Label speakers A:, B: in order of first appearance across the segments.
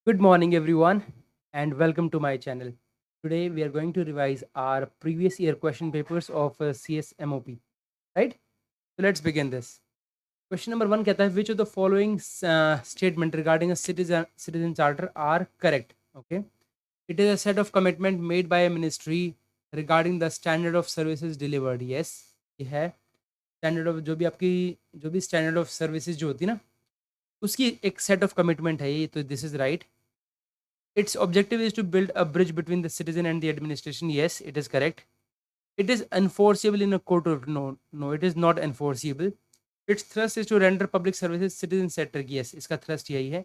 A: Good morning, everyone, and welcome to my channel. Today, we are going to revise our previous year question papers of CSMOP. Right? So let's begin this. Question number one कहता है which of the following statement regarding a citizen charter are correct? Okay, it is a set of commitment made by a ministry regarding the standard of services delivered. Yes, ये है standard of जो भी standard of services जो होती है ना उसकी एक set of commitment है ये तो this is right. Its objective is to build a bridge between the citizen and the administration. Yes, it is correct. It is enforceable in a court of no, no, it is not enforceable. Its thrust is to render public services citizen centric. Yes, इसका thrust यही है.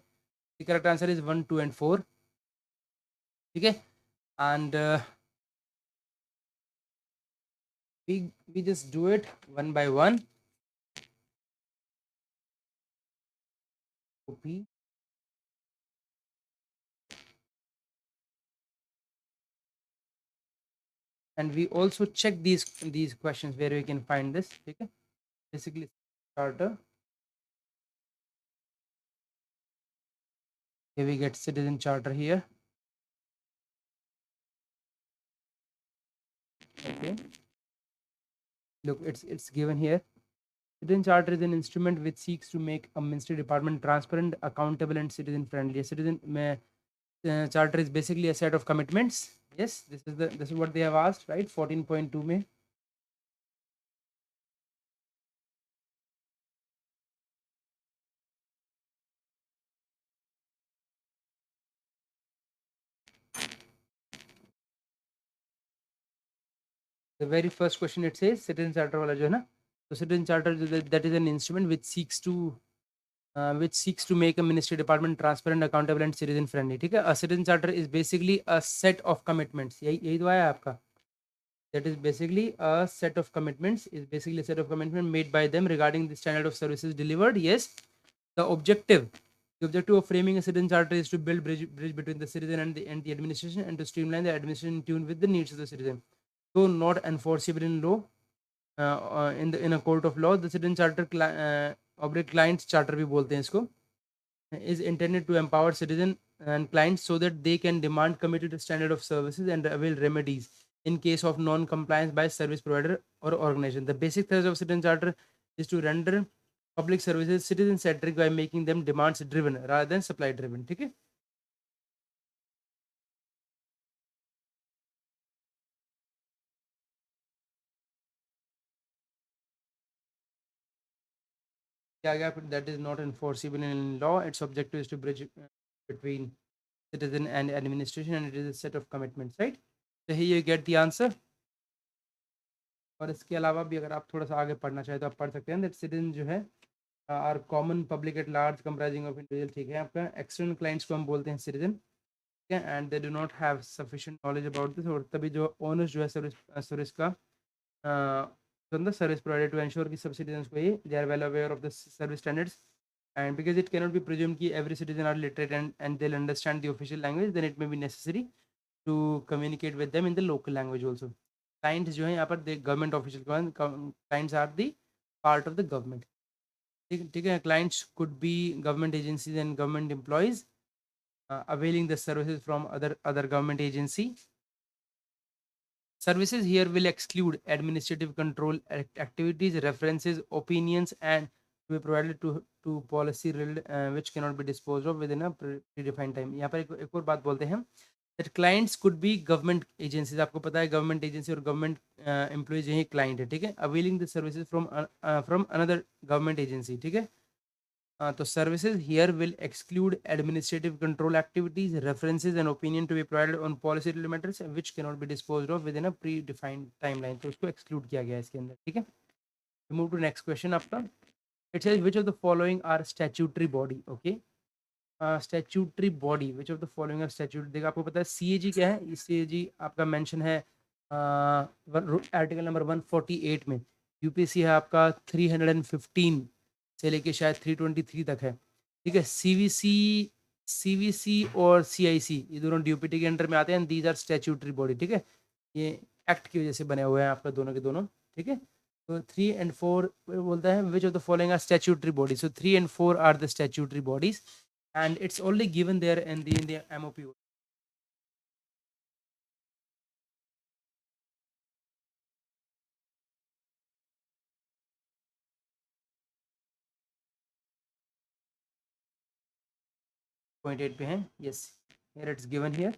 A: The correct answer is 1, 2, and 4. Okay, and we just do it one by one. Copy. And we also check these questions where we can find this. Okay, basically charter. Here we get citizen charter here. Okay, look, it's given here. Citizen charter is an instrument which seeks to make a ministry department transparent, accountable, and citizen friendly. A citizen charter is basically a set of commitments. Yes, this is what they have asked, right? 14.2 में. The very first question it says citizen charter वाला जो है ना, so citizen charter that is an instrument which seeks to make a ministry department transparent, accountable, and citizen friendly. ठीक है? A citizen charter is basically a set of commitments. यही तो आया आपका. That is basically a set of commitments made by them regarding the standard of services delivered. Yes, the objective of framing a citizen charter is to build bridge between the citizen and the administration, and to streamline the administration in tune with the needs of the citizen. So not enforceable in law, in a court of law. The citizen charter client charter भी बोलते हैं इसको, is intended to empower citizen and clients so that they can demand committed standard of services and avail remedies in case of non-compliance by service provider or organization. The basic thrust of citizen charter is to render public services citizen centric by making them demands driven rather than supply driven. ठीक है? क्या गया? That is not enforceable in law. Its objective is to bridge between citizen and administration, and it is a set of commitments, right? So here you get the answer. और इसके अलावा भी अगर आप थोड़ा सा आगे पढ़ना चाहें तो आप पढ़ सकते हैं. दैट सिटीजन जो है are common public at large comprising of individual. ठीक है, आपका एक्सटर्नल क्लाइंट्स को हम बोलते हैं सिटीजन. ठीक है, and they do not have sufficient knowledge about this. और तभी जो ओनर्स जो है सर्विस का सर्विस प्रोवाइडर टू एंश्योर कि सब सिटीजन को ये they are well aware of the service standards. And because it cannot be presumed that every citizen are literate and they'll understand the official language, then it may be necessary to communicate with them in the local language also. Clients जो है यहाँ पर government official clients are the part of the government. ठीक है, clients could be government agencies and government employees availing the services from other government agency. Services here will exclude administrative control activities, references, opinions, and to be provided to policy which cannot be disposed of within a predefined time. यहाँ पर एक और बात बोलते हैं that clients could be government agencies. आपको पता है government agency और government employees यही client है. ठीक है, availing the services from another government agency. ठीक है, तो services here will exclude administrative control activities, references, and opinion to be provided on policy related matters which cannot be disposed of within a predefined timeline. तो इसको exclude किया गया है इसके अंदर. ठीक है, we move to next question आपका. It says which of the following are statutory body. Okay, statutory body, which of the following are statutory. देखा, आपको पता है CAG क्या है. CAG आपका मेंशन है आर्टिकल नंबर 148 में. यूपीएससी है आपका 315 से लेके शायद 323 तक है. ठीक है, सीवीसी और सीआईसी ये दोनों ड्यूपीटी के अंडर में आते हैं. These are statutory body. ठीक है, ये एक्ट की वजह से बने हुए हैं आपका दोनों के दोनों. ठीक है, तो 3 and 4 बोलता है which of the following are statutory bodies. So 3 and 4 are the statutory bodies. and it's only given there in the MOP. Point 8 पे है, yes, here it's given here.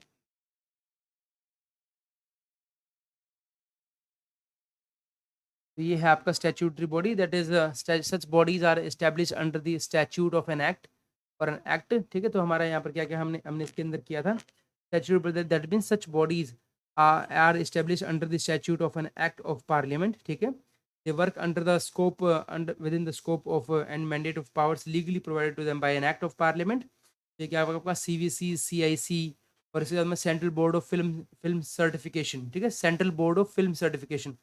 A: तो ये है आपका statutory body, that is such bodies are establish under the statute of an act और an act, ठीक है। तो हमारा यहाँ पर क्या क्या हमने हमने इसके अंदर किया था, statute that means such bodies are establish under the statute of an act of parliament, ठीक है। They work under the scope under within the scope of and mandate of powers legally provided to them by an act of parliament. ये क्या आपका CVC, CIC, और इसके बाद में central board of film film certification, ठीक है, central board of film certification.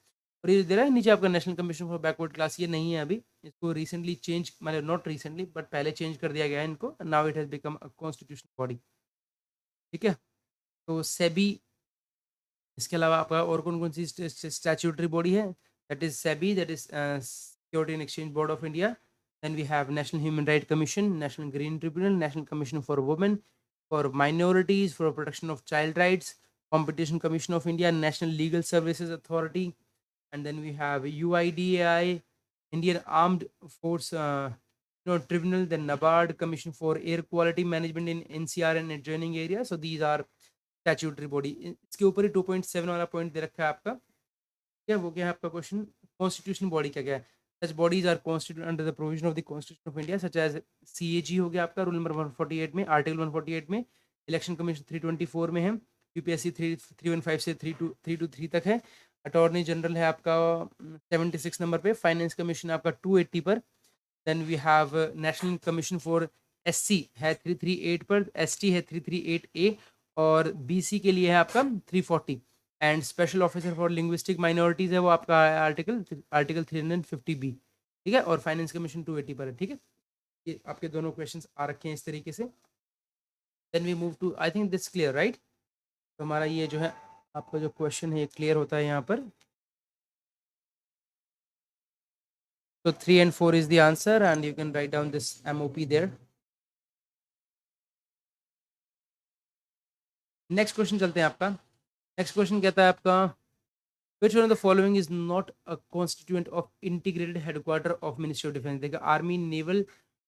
A: और ये दे रहा है नीचे आपका national commission for backward class, ये नहीं है अभी, इसको रिसेंटली चेंज, मतलब नॉट रिसेंटली बट पहले चेंज कर दिया गया है इनको, now it has become a constitutional body, ठीक है। तो सेबी, इसके अलावा आपका और कौन कौन सी स्टैट्यूटरी बॉडी है, that is SEBI, that is security and exchange board of India. Then we have national human right commission, national green tribunal, national commission for women, for minorities, for protection of child rights, competition commission of India, national legal services authority, and then we have UIDAI, Indian Armed Force Tribunal, then NABARD, Commission for Air Quality Management in NCR and adjoining areas. So these are statutory body. इसके ऊपर ही 2.7 वाला point दे रखा है आपका, क्या वो क्या है आपका क्वेश्चन, कॉन्स्टिट्यूशन बॉडी क्या क्या है। Such bodies are constitute under the provision of the constitution of India, such as CAG हो गया आपका रूल नंबर 148 में, आर्टिकल 148 में, इलेक्शन कमीशन 324 में है, UPSC 315 से 323 तक है, अटॉर्नी जनरल है आपका 76 नंबर पे, फाइनेंस कमीशन आपका 280 पर, then we have national commission for SC है 338 पर, ST है 338A, और BC के लिए है आपका 340, and special officer for linguistic minorities है वो आपका आर्टिकल आर्टिकल 350B, ठीक है, और फाइनेंस कमीशन 280 पर है, ठीक है। ये आपके दोनों क्वेश्चंस आ रखे हैं इस तरीके से। Then we move to, I think this clear right. तो हमारा ये जो है आपका जो क्वेश्चन है ये क्लियर होता है यहाँ पर। So 3 and 4 is the answer, and you can write down this MOP there. Next question चलते हैं आपका। नेक्स्ट क्वेश्चन कहता है आपका, which one of the following is not a constituent of integrated headquarter of Ministry of Defense। देखा army, naval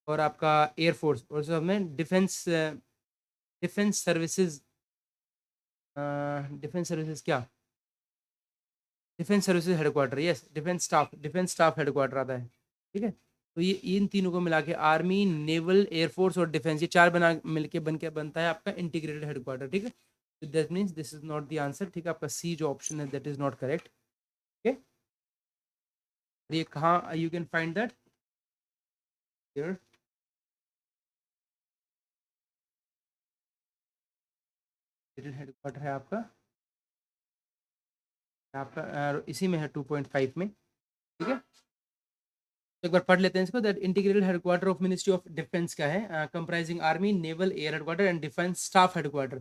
A: और आपका air force, और सब में defence defence services, defence services क्या, defence services headquarters, yes, defence staff headquarters आता है, ठीक है। तो ये इन तीनों को मिला के आर्मी, नेवल, एयरफोर्स और डिफेंस, ये चार बना मिलके बनता है आपका इंटीग्रेटेड हेडक्वार्टर, ठीक है। तो that means this is not the answer, ठीक है, आपका सी जो ऑप्शन है दैट इज नॉट करेक्ट, ठीक है। ये कहाँ you can find that here, headquarter है आपका आपका इसी में है 2.5 में, ठीक है। तो एक बार पढ़ लेते हैं इसको, that integrated headquarter of ministry of defence का है, comprising army, naval, air headquarter and defence staff headquarter,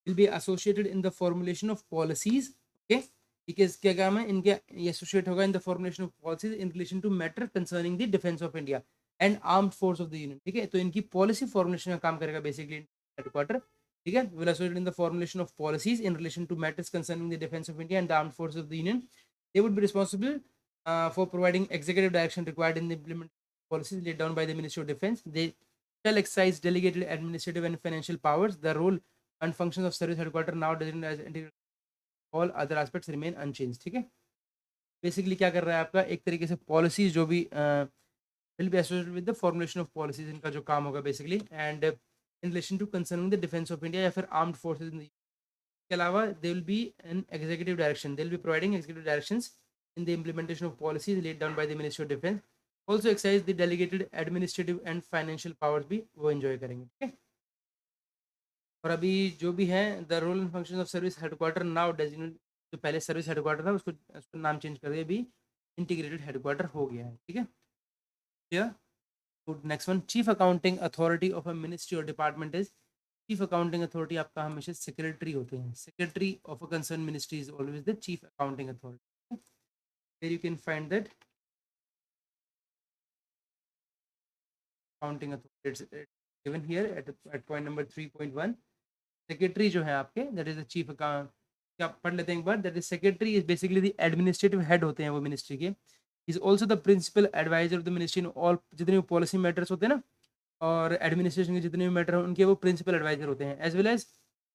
A: will be associated in the formulation of policies, okay, ठीक है। क्या काम है इनके, ये एसोसिएट होगा in the formulation of policies in relation to matter concerning the defence of India and armed force of the union, ठीक है। तो इनकी पॉलिसी फॉर्मुलेशन का काम करेगा बेसिकली हेडक्वार्टर, ठीक है। Will associate in the formulation of policies in relation to matters concerning the defence of India and armed force of the union. They would be responsible for providing executive direction required in the implementation of policies laid down by the Ministry of Defense. They shall exercise delegated administrative and financial powers. The role and functions of service headquarters now designated as integral, all other aspects remain unchanged, ठीक है। Basically क्या कर रहा है आपका, एक तरीके से पॉलिसीज जो भी will be associated with the formulation of policies, इनका जो काम होगा basically, and in relation to concerning the defence of India या फिर आर्म्ड फोर्सेज। इसके अलावा they will be an executive direction, they will be providing executive directions in the implementation of policies laid down by the Ministry of Defense. Also exercise the delegated administrative and financial powers भी वो enjoy करेंगे, ठीक है। और अभी जो भी है the role and function of service headquarter now designate, जो पहले सर्विस हेडक्वार्टर था उसको नाम चेंज कर दिया, अभी इंटीग्रेटेड हेडक्वार्टर हो गया है, ठीक है। Clear. Next one, chief accounting authority of a ministry और department is, chief accounting authority आपका हमेशा सेक्रेटरी होते हैं, secretary of a concern ministry is always the chief accounting authority. Here you can find that accounting authority. Given here at point number 3.1। Secretary जो है आपके, that is the chief account, क्या पढ़ लेते हैं एक बार। That is secretary is basically the administrative head होते हैं वो मिनिस्ट्री के। Is also the principal adviser of the ministry in all, जितने भी पॉलिसी मैटर्स होते हैं ना और एडमिनिस्ट्रेशन के जितने भी मैटर हैं उनके वो प्रिंसिपल एडवाइजर होते हैं, एज वेल एज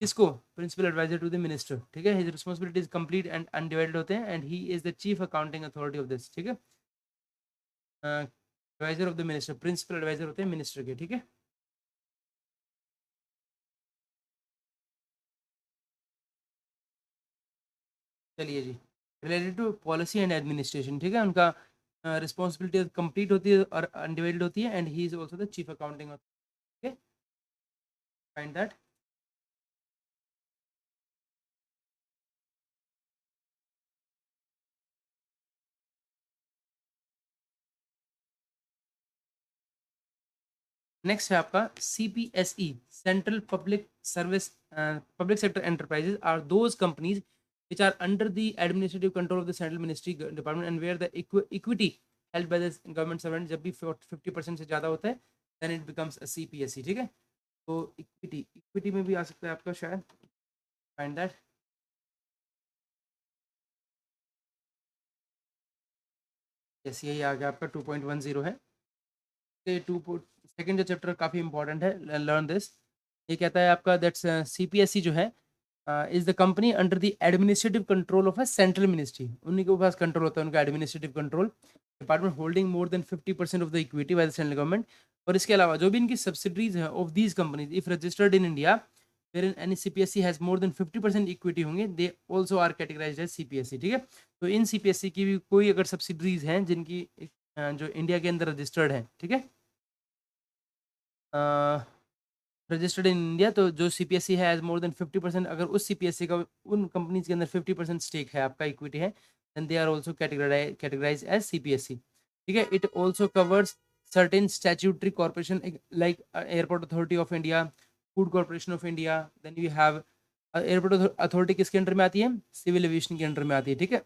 A: इसको principal advisor to the minister, ठीक है। His responsibilities complete and undivided होते हैं and he is the chief accounting authority of this, ठीक है। Advisor of the minister, principal advisor होते हैं मिनिस्टर के, ठीक है। चलिए जी, related to policy and administration, ठीक है, उनका रिस्पॉन्सिबिलिटी कंप्लीट होती है और अनडिवाइडेड होती है and he is also the chief accounting, okay, find that. Next है आपका CPSE, central public service, public sector enterprises are those companies which are under the administrative control of the central ministry department and where the equity held by the government servant जब भी 50% से ज़्यादा होता है then it becomes a CPSE, ठीक है। तो equity, equity में भी आ सकता है आपका शायद, फाइंड दैट। यस, यही आ गया आपका 2.10 है। टू सेकेंड जो चैप्टर काफ़ी इंपॉर्टेंट है, लर्न दिस। ये कहता है आपका दैट्स CPSE जो है is the company under the administrative control of a central ministry, उन्हीं के पास कंट्रोल होता है, उनका administrative control department holding more than 50% of the equity by the central government. और इसके अलावा जो भी इनकी सब्सिडरीज है of these companies if registered in India wherein any CPSE has more than 50% equity होंगे, they also are categorised as CPSE, ठीक है। तो इन CPSE की भी कोई अगर सब्सिडरीज हैं जिनकी जो इंडिया के अंदर रजिस्टर्ड है, ठीक है, रजिस्टर्ड इन इंडिया, तो जो CPSE है एज मोर देन 50%, अगर उस CPSE का उन कंपनीज के अंदर 50% स्टेक है, आपका इक्विटी है, then they are also categorize as CPSE, ठीक है। It also covers certain statutory corporation like airport authority of India, food corporation of India, then you have airport authority किसके अंडर में आती है, सिविल एविएशन के under में आती है, ठीक है।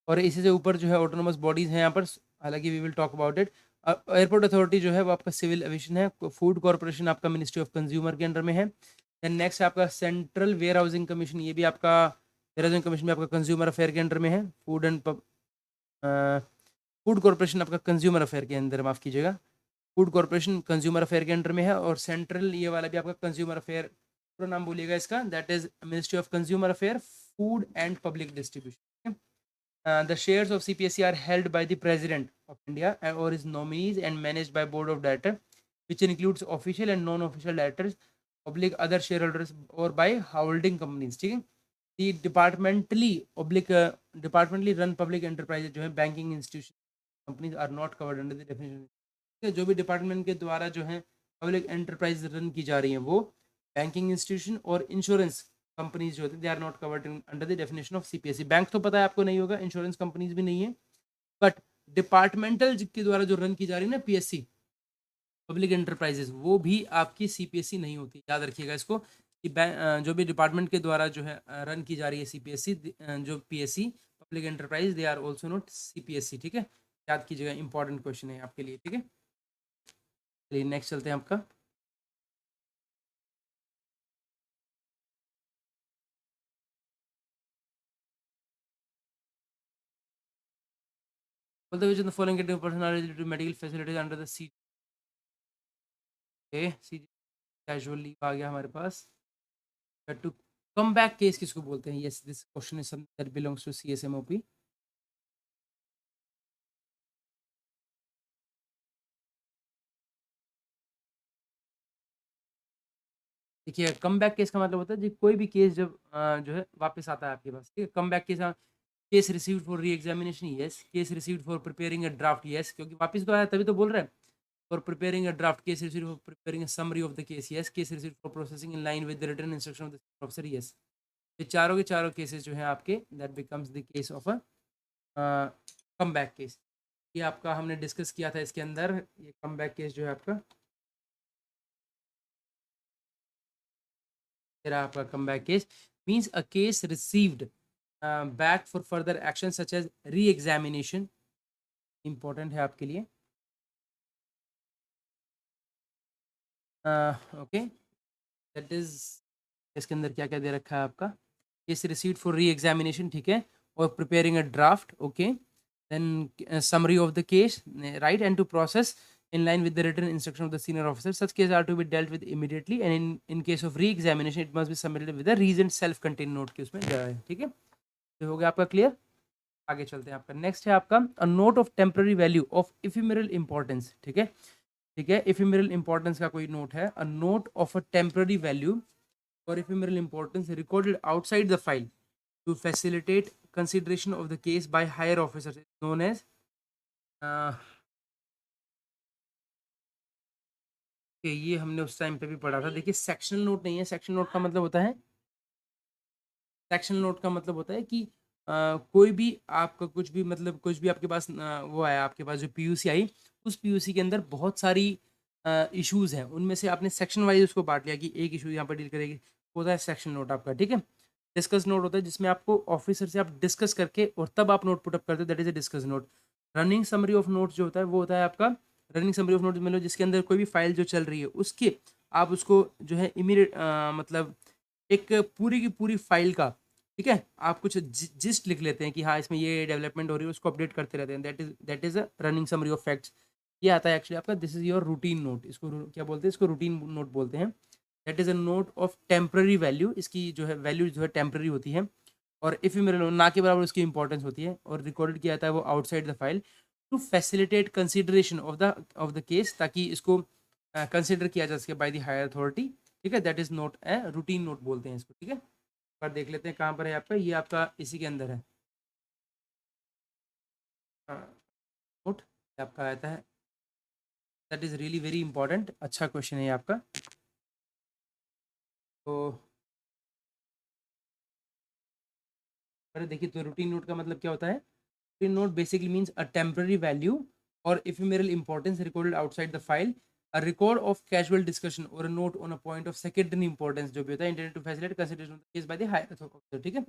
A: और इसी से ऊपर जो है ऑटोनोमस बॉडीज हैं यहाँ पर, हालांकि we will talk about it. Airport authority जो है वो आपका सिविल एविएशन है, फूड कॉर्पोरेशन आपका मिनिस्ट्री ऑफ कंज्यूमर के अंडर में है। देन नेक्स्ट आपका सेंट्रल वेयर हाउसिंग कमीशन, ये भी आपका वेयर हाउसिंग कमीशन में आपका कंज्यूमर अफेयर के अंडर में है। फूड कॉर्पोरेशन आपका कंज्यूमर अफेयर के अंदर, माफ कीजिएगा, फूड कॉर्पोरेशन कंज्यूमर अफेयर के अंडर में है। और सेंट्रल ये वाला भी आपका कंज्यूमर अफेयर, पूरा नाम बोलिएगा इसका, that is ministry of consumer affair, food and public distribution. The shares of CPSE are held by the President of India or his nominees and managed by Board of Directors, which includes official and non-official directors, oblique other shareholders or by holding companies, ठीक है। The departmentally run public enterprises जो है banking institution companies are not covered under the definition, जो भी department के द्वारा जो है पब्लिक एंटरप्राइज रन की जा रही है वो बैंकिंग इंस्टीट्यूशन और इंश्योरेंस कंपनीज जो होती है, they are not covered under the definition of CPSE। Bank तो पता है आपको नहीं होगा, इंश्योरेंस कंपनीज भी नहीं है, बट डिपार्टमेंटल के द्वारा जो रन की जा रही है ना PSC, पब्लिक एंटरप्राइजेस, वो भी आपकी CPSE नहीं होती, याद रखिएगा इसको कि जो भी डिपार्टमेंट के द्वारा जो है रन की जा रही है CPSE, जो PSC public enterprise, they are also not CPSE, ठीक है। याद कीजिएगा, इंपॉर्टेंट क्वेश्चन है आपके लिए, ठीक है। चलिए नेक्स्ट चलते हैं आपका। Although which of the following category of person are eligible to medical facilities under the C, C casual leave आ गया हमारे पास। टू कम बैक केस किसको बोलते हैं? Yes, this question is something that belongs to CSMOP। देखिए, कम back case का मतलब होता है जी कोई भी केस जब जो है वापस आता है आपके पास, ठीक है। Come back case, case received for re-examination, yes. Case received for preparing a draft, yes, क्योंकि वापस तो आया तभी तो बोल रहे हैं। For preparing a draft, case received for preparing a summary of the case, yes. Case received for processing in line with the written instruction of the officer, yes. ये चारों के चारों केसेस जो है आपके, that becomes the case of a come back case. ये आपका हमने डिस्कस किया था इसके अंदर, ये कम बैक केस जो है आपका, तेरा आपका come back case means a case received back for further action such as re-examination, important है आपके लिए। ओके, दैट इज, इसके अंदर क्या क्या दे रखा है आपका, case received for re examination, ठीक है, और preparing a draft, okay, then summary of the case, right, and to process in line with the written instruction of the senior officer. Such cases are to be dealt with immediately, and in case of re-examination it must be submitted with a reasoned self-contained note के उसमें दिया है, ठीक है, तो हो गया आपका क्लियर। आगे चलते हैं, आपका नेक्स्ट है आपका a note of temporary value of ephemeral importance, ठीक है, ठीक है, इफिमेरल इंपॉर्टेंस का कोई नोट है, अ note of a temporary value और ephemeral importance recorded outside the file to facilitate consideration of the case by higher officers is known as कि ये हमने उस टाइम पे भी पढ़ा था। देखिए सेक्शनल नोट नहीं है, सेक्शनल नोट का मतलब होता है, सेक्शनल नोट का मतलब होता है कि कोई भी आपका कुछ भी मतलब कुछ भी आपके पास वो आया, आपके पास जो पीयूसी आई, उस पीयूसी के अंदर बहुत सारी इश्यूज हैं, उनमें से आपने सेक्शन वाइज उसको बांट लिया कि एक इशू यहाँ पर डील करेगी, होता है सेक्शन नोट आपका, ठीक है। डिस्कस नोट होता है जिसमें आपको ऑफिसर से आप डिस्कस करके और तब आप नोट पुटअप करते हो, that is a discuss note. Running summary of note जो होता है वो होता है आपका, रनिंग समरी ऑफ नोट मतलब जिसके अंदर कोई भी फाइल जो चल रही है उसके आप उसको जो है इमीडिएट मतलब एक पूरी की पूरी फाइल का, ठीक है, आप कुछ जिस्ट लिख लेते हैं कि हाँ इसमें ये डेवलपमेंट हो रही है, उसको अपडेट करते रहते हैं, that is a running summary of facts. ये आता है एक्चुअली आपका, this is your routine note, इसको क्या बोलते हैं, इसको रूटीन नोट बोलते हैं। That is a note of temporary value, इसकी जो है वैल्यू जो है टेम्पररी होती है और इफिमेरल ना के बराबर उसकी इंपॉर्टेंस होती है, और रिकॉर्डेड किया जाता है वो outside the file to facilitate consideration of the case, ताकि इसको कंसिडर किया जा सके बाय द हायर अथॉरिटी, ठीक है, that is note a routine note बोलते हैं इसको, ठीक है। पर देख लेते हैं कहाँ पर है आपका, ये आपका इसी के अंदर है, नोट आपका आता है, that is really very important, अच्छा क्वेश्चन है ये आपका। तो अरे देखिए, तो रूटीन नोट का मतलब क्या होता है, routine note basically means a temporary value और ephemeral importance recorded outside the file, a record of casual discussion or a note on a point of secondary importance जो भी होता है intended to facilitate consideration of the case by the higher authority, ठीक है।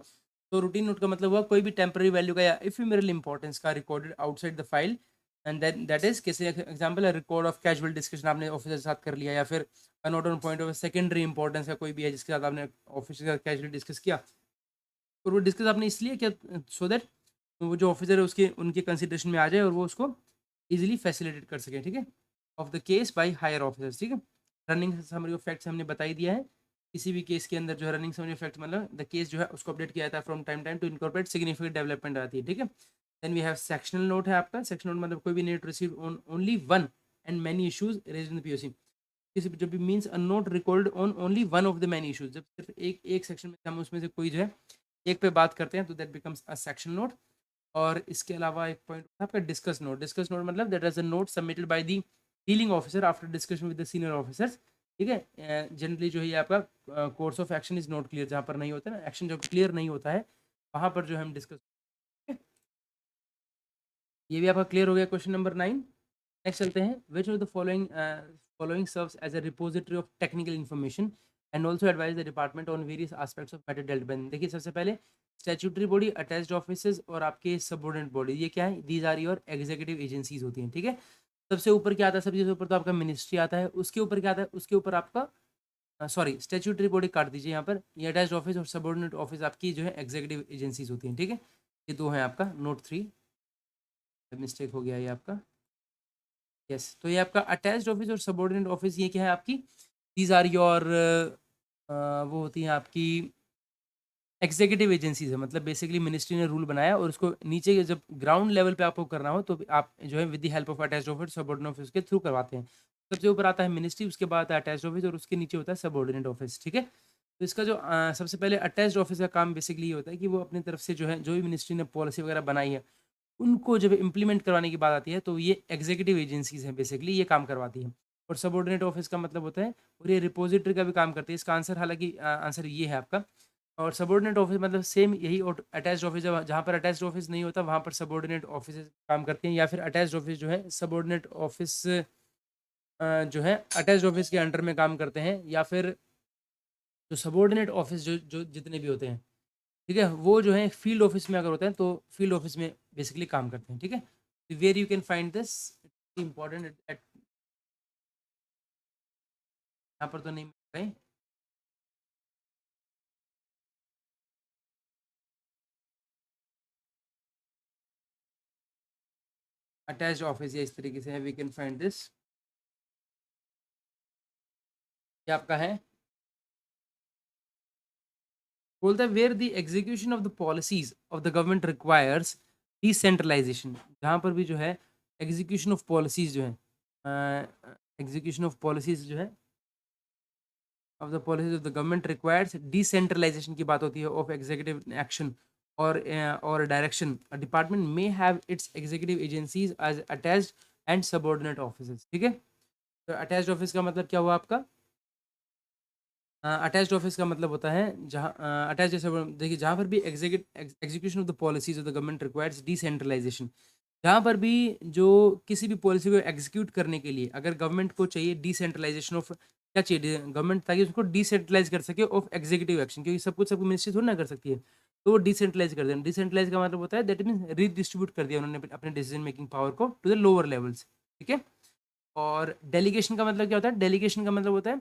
A: तो routine note का मतलब हुआ कोई भी टेम्पररी वैल्यू का या ephemeral importance का recorded outside the file, and that is कैसे एग्जांपल है, रिकॉर्ड ऑफ कैजुअल डिस्कशन आपने ऑफिसर के साथ कर लिया, या फिर a note on point of secondary importance का कोई भी है जिसके साथ आपने ऑफिसर के साथ कैजुअली डिस्कस किया, और वो डिस्कस आपने इसलिए किया सो दैट वो जो ऑफिसर है उसके उनके कंसिडरेशन में आ जाए और वो उसको इजीली फैसिलिटेट कर सके, ठीक है, of the case by higher officers, ठीक है। रनिंग समरी ऑफ फैक्ट्स हमने बता ही दिया है, किसी भी केस के अंदर जो है रनिंग समरी ऑफ फैक्ट्स मतलब द केस जो है उसको अपडेट किया जाता है from time time to incorporate significant development आती है, ठीक है। Then we have sectional note है आपका, सेक्शनल नोट मतलब कोई भी note receive on only one and many issues raised in the POC, किसी जब भी means a note recorded on only one of the many issues, जब सिर्फ एक एक सेक्शन में हम उसमें से कोई जो है एक पे बात करते हैं तो that becomes a section note. और इसके अलावा एक पॉइंट आपका डिस्कस नोट, डिस्कस नोट मतलब that is a note submitted by the dealing officer after discussion with the senior officers, ठीक है। जनरली जो है ये आपका course of action is not clear, जहाँ पर नहीं होता है ना एक्शन, जब क्लियर नहीं होता है वहाँ पर जो है हम डिस्कस, ये भी आपका क्लियर हो गया क्वेश्चन नंबर 9। नेक्स्ट चलते हैं, which of the following serves as a repository of technical information and also advise the department on various aspects of matter dealt with. देखिए सबसे पहले स्टैट्यूटरी बॉडी, अटैच्ड ऑफिसेज और आपके subordinate body, ये क्या है, these are your executive agencies होती हैं, ठीक है। सबसे ऊपर क्या आता है, सबसे ऊपर तो आपका मिनिस्ट्री आता है, उसके ऊपर क्या आता है, उसके ऊपर आपका सॉरी स्टैट्यूटरी बॉडी काट दीजिए यहाँ पर, ये अटैच्ड ऑफिस और सबऑर्डिनेट ऑफिस आपकी जो है एग्जीक्यूटिव एजेंसीज होती हैं, ठीक है। ये दो हैं आपका, नोट 3, मिस्टेक हो गया ये आपका, यस। तो ये आपका अटैच्ड ऑफिस और सबऑर्डिनेट ऑफिस, ये क्या है आपकी, दीज आर योर वो होती हैं आपकी एग्जीक्यूटिव एजेंसीज है, मतलब बेसिकली मिनिस्ट्री ने रूल बनाया और उसको नीचे जब ग्राउंड लेवल पे आपको करना हो तो आप जो है with the help of attached office subordinate office के थ्रू करवाते हैं। सबसे ऊपर आता है मिनिस्ट्री, उसके बाद आता है अटैच्ड ऑफिस और उसके नीचे होता है सबऑर्डिनेट ऑफिस, ठीक है। तो इसका जो सबसे पहले अटैच्ड ऑफिस का काम बेसिकली ये होता है कि वो अपनी तरफ से जो है जो भी मिनिस्ट्री ने पॉलिसी वगैरह बनाई है उनको जब इम्प्लीमेंट करवाने की बात आती है तो ये एग्जीक्यूटिव एजेंसीज हैं बेसिकली, ये काम करवाती हैं। और सबऑर्डिनेट ऑफिस का मतलब होता है, और ये रिपोजिटरी का भी काम करती है, इसका आंसर हालांकि आंसर ये है आपका। और सबऑर्डिनेट ऑफिस मतलब सेम यही, और अटैच्ड ऑफिस जहाँ पर अटैच्ड ऑफिस नहीं होता वहाँ पर सबऑर्डिनेट ऑफिस काम करते हैं, या फिर अटैच्ड ऑफिस जो है सबऑर्डिनेट ऑफिस जो है अटैच्ड ऑफिस के अंडर में काम करते हैं, या फिर जो सबऑर्डिनेट ऑफिस जो जो जितने भी होते हैं, ठीक है, वो जो है फील्ड ऑफिस में अगर होते हैं तो फील्ड ऑफिस में बेसिकली काम करते हैं, ठीक है। Where you can find this important यहाँ पर तो नहीं मिल रहा है। अटैच्ड ऑफिस या इस तरीके से है, वी कैन फाइंड दिस। ये आपका है, बोलता है where the execution of the policies of the government requires decentralisation. जहाँ पर भी जो है एग्जीक्यूशन ऑफ पॉलिसीज जो है, एग्जीक्यूशन ऑफ पॉलिसीज जो है of the policies of the government requires decentralisation की बात होती है ऑफ एग्जीक्यूटिव एक्शन और direction, department may have its executive agencies as attached and subordinate offices. ठीक है, तो अटैच्ड ऑफिस का मतलब क्या हुआ आपका? अटैच्ड ऑफिस का मतलब होता है जहाँ अटैच, जैसे देखिए जहाँ पर भी execution of the policies of the government requires decentralisation, जहाँ पर भी जो किसी भी पॉलिसी को एग्जीक्यूट करने के लिए अगर गवर्नमेंट को चाहिए डिसेंट्रलाइजेशन ऑफ, क्या चाहिए गवर्नमेंट, ताकि उसको डिसेंट्रलाइज कर सके ऑफ एग्जीक्यूटिव एक्शन, क्योंकि सब कुछ सबको मिनिस्ट्री थोड़ी ना कर सकती है, तो वो डिसेंट्रलाइज कर देना। डिसेंट्रलाइज का मतलब होता है दैट मीन रीडिस्ट्रीब्यूट कर दिया उन्होंने अपने डिसीजन मेकिंग पावर को टू द लोअर लेवल्स। ठीक है, और डेलीगेशन का मतलब क्या होता है? डेलीगेशन का मतलब होता है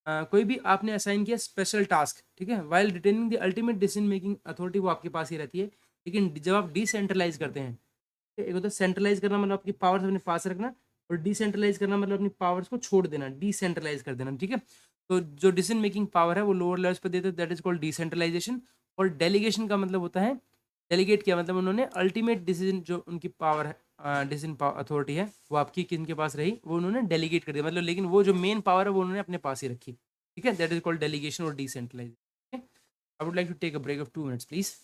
A: कोई भी आपने असाइन किया स्पेशल टास्क, ठीक है, while retaining the ultimate decision making authority, वो आपके पास ही रहती है। लेकिन जब आप डिसेंट्रलाइज करते हैं, ठीक है, एक होता है सेंट्रलाइज करना मतलब आपकी पावर्स अपने पास रखना, और डिसेंट्रलाइज करना मतलब अपनी पावर्स को छोड़ देना, डिसेंट्रलाइज कर देना। ठीक है, तो जो डिसीजन मेकिंग पावर है वो लोअर लेवल्स पर देते हैं, दैट इज कॉल्ड डिसेंट्रलाइजेशन। और डेलीगेशन का मतलब होता है, डेलीगेट किया मतलब उन्होंने अल्टीमेट डिसीजन, जो उनकी पावर है, डिसीजन अथॉरिटी है, वो आपकी किन के पास रही, वो उन्होंने डेलीगेट कर दिया, मतलब लेकिन वो जो मेन पावर है वो उन्होंने अपने पास ही रखी। ठीक है, दैट इज कॉल्ड डेलीगेशन और decentralisation. I would like to take a break of 2 minutes please.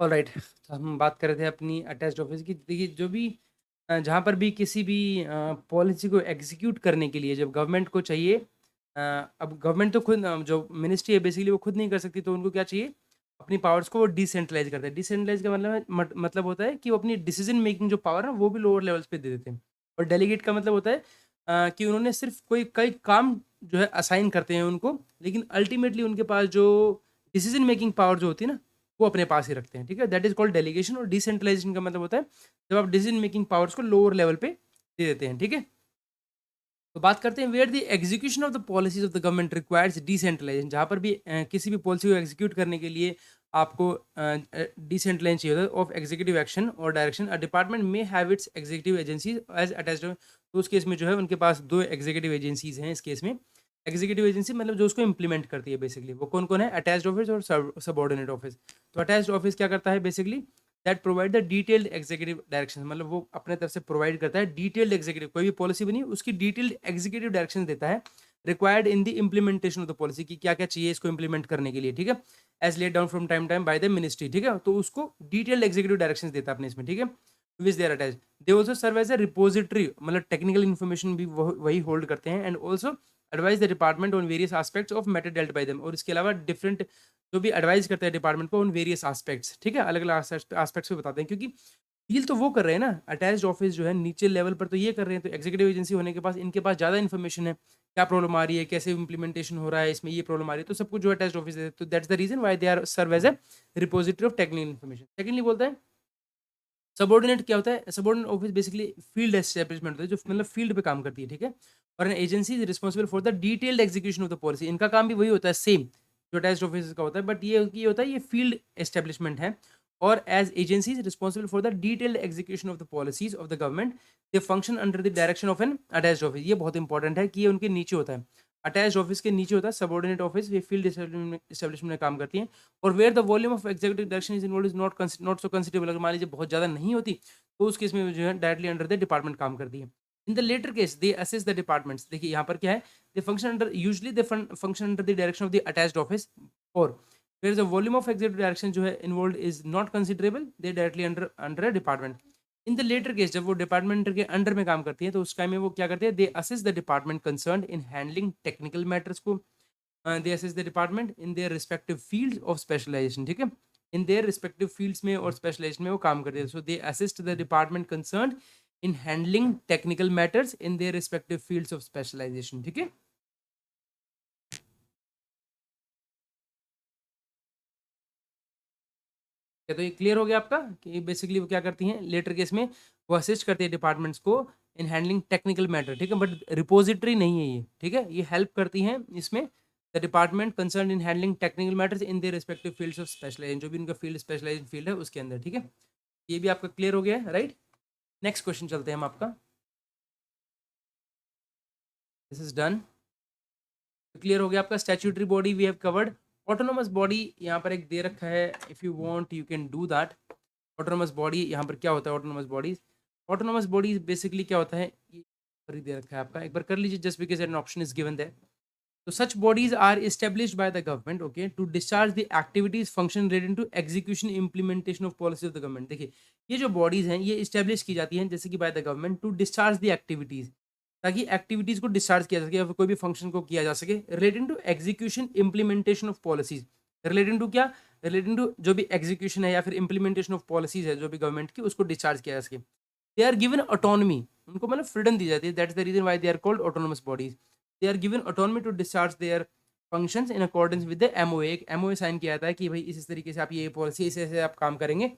A: All right, तो हम बात कर रहे थे अपनी अटैच्ड ऑफिस की। देखिए जो भी जहाँ पर भी किसी भी पॉलिसी को एग्जीक्यूट करने के लिए जब गवर्नमेंट को चाहिए, अब गवर्नमेंट तो खुद जो मिनिस्ट्री है बेसिकली वो खुद नहीं कर सकती, तो उनको क्या चाहिए, अपनी पावर्स को वो डिसेंट्रलाइज करते हैं। डिसेंट्रलाइज का मतलब मतलब होता है कि वो अपनी डिसीजन मेकिंग जो पावर है वो भी लोअर लेवल्स पे दे देते हैं। और डेलीगेट का मतलब होता है कि उन्होंने सिर्फ कोई कई काम जो है असाइन करते हैं उनको, लेकिन अल्टीमेटली उनके पास जो डिसीजन मेकिंग पावर जो होती है ना, वो अपने पास ही रखते हैं, ठीक है। That is called delegation. और डिसेंट्रलाइजेशन का मतलब होता है जब आप डिसीजन मेकिंग पावर्स को लोअर लेवल पे दे देते हैं, ठीक है। तो बात करते हैं where the execution of the policies of the government requires decentralisation, जहाँ पर भी किसी भी पॉलिसी को एग्जीक्यूट करने के लिए आपको डिसेंट्रलाइजेशन चाहिए होता है ऑफ एग्जीक्यूटिव एक्शन और डायरेक्शन। अ डिपार्टमेंट में have its executive agencies as attached. तो उस केस में जो है उनके पास दो एग्जीक्यूटिव एजेंसीज हैं। इस केस में एग्जीक्यूटिव एजेंसी मतलब जो उसको इंप्लीमेंट करती है बेसिकली, वो कौन कौन है? अटैच्ड ऑफिस और सबऑर्डिनेट ऑफिस। तो अटैच्ड ऑफिस क्या करता है basically? That provide the detailed executive direction, मतलब वो अपने तरफ से प्रोवाइड करता है डिटेल्ड एग्जीक्यूटिव, कोई भी पॉलिसी बनी उसकी डिटेल्ड एग्जीक्यूटिव डायरेक्शन देता है required in the implementation of the policy, की क्या क्या चाहिए इसको इंप्लीमेंट करने के लिए, ठीक है। As laid down from time time by the ministry, ठीक है। तो उसको डिटेल्ड एग्जीक्यूटिव डायरेक्शन देता है अपने इसमें, ठीक है। Which they are attach. They also serve as a repository, मतलब टेक्निकल इन्फॉर्मेशन भी वही होल्ड करते हैं। And also advise the department on various aspects of matter dealt by them, और इसके अलावा डिफरेंट जो भी एडवाइस करते हैं डिपार्टमेंट को उन वेरियस एस्पेक्ट्स, ठीक है, अलग अलग एस्पेक्ट्स पे बताते हैं। क्योंकि डील तो वो कर रहे हैं ना, अटैच्ड ऑफिस जो है नीचे लेवल पर तो ये कर रहे हैं, तो एग्जीक्यूटिव एजेंसी होने के पास इनके पास ज़्यादा इन्फॉर्मेशन है, क्या प्रॉब्लम आ रही है, कैसे इंप्लीमेंटेशन हो रहा है, इसमें ये प्रॉब्लम आ रही है, तो सब कुछ जो अटैच्ड ऑफिस है। तो that's the reason why they are serve as a repository of technical information. Secondly बोलता है सबऑर्डिनेट क्या होता है? Subordinate office basically field establishment होता है, जो मतलब फील्ड पे काम करती है, ठीक है। और an agency is responsible for the detailed execution of the policy. इनका काम भी वही होता है सेम जो अटैच्ड ऑफिस का होता है, बट ये होता है ये फील्ड एस्टेब्लिशमेंट है। और as agencies responsible for the detailed execution of the policies of the government, they function under the direction of an attached office. ये बहुत इंपॉर्टेंट है कि ये उनके नीचे होता है, अटैच्ड ऑफिस के नीचे होता है सबऑर्डिनेट ऑफिस, ये फील्ड एस्टेब्लिशमेंट में काम करती है। और where the volume of executive direction is involve is not so considerable, अगर मान लीजिए बहुत ज़्यादा नहीं होती तो उस केस में जो है डायरेक्टली अंडर द डिपार्टमेंट काम करती है। In the latter case they assess the departments, देखिए यहाँ पर क्या है, they function under usually they function under the direction of the attached office. और फिर the volume of executive direction जो है involve is not considerable, they directly under under a department. In the latter case जब वो department के under में काम करती है तो उस टाइम में वो क्या करते हैं, they assess the department concern in handling technical matters को, they assess the department in their respective fields of specialisation, ठीक है। इन देयर रिस्पेक्टिव फील्ड्स में और स्पेशलाइजेशन में वो काम करते हैं। So they assist the department concern in handling technical matters in their respective fields of specialisation, ठीक है। क्या तो ये क्लियर हो गया आपका कि बेसिकली वो क्या करती हैं लेटर केस में, वो असिस्ट करती है डिपार्टमेंट्स को इन हैंडलिंग टेक्निकल मैटर, ठीक है। बट रिपोजिटरी नहीं है ये, ठीक है। ये हेल्प करती हैं इसमें the department concern in handling technical matters in their respective fields of specialisation, जो भी उनका फील्ड स्पेशलाइजेशन फील्ड है उसके अंदर, ठीक है। ये भी आपका क्लियर हो गया है, राइट। नेक्स्ट क्वेश्चन चलते हैं हम आपका, दिस इज डन। क्लियर हो गया आपका statutory body we have covered. Autonomous body यहाँ पर एक दे रखा है, if you want you can do that. Autonomous body यहाँ पर क्या होता है? ऑटोनोमस बॉडी बेसिकली क्या होता है, ये पर ही दे रखा है आपका, एक बार कर लीजिए just because an option is given there. तो such bodies are established by the government, okay, to discharge the activities function relating to execution implementation of policy of the government। देखिए ये जो बॉडीज हैं ये इस्टेब्लिश की जाती हैं जैसे कि by the government to discharge the activities, ताकि एक्टिविटीज को डिस्चार्ज किया जा सके या फिर कोई भी फंक्शन को किया जा सके relating to execution implementation of policies. Relating to क्या? रिलेटिंग टू जो भी एग्जीक्यूशन है या फिर इम्प्लीमेंटेशन ऑफ पॉलिसीज है जो भी गवर्नमेंट की, उसको डिस्चार्ज किया जा सके। दे आर गिवन ऑटोनॉमी, उनको मतलब फ्रीडम दी जाती है, that's the reason why they are called autonomous bodies. They are given autonomy to discharge their functions in accordance with the MOA. एक एमओए साइन किया जाता है कि भाई इस तरीके से आप ये पॉलिसी ऐसे आप काम करेंगे,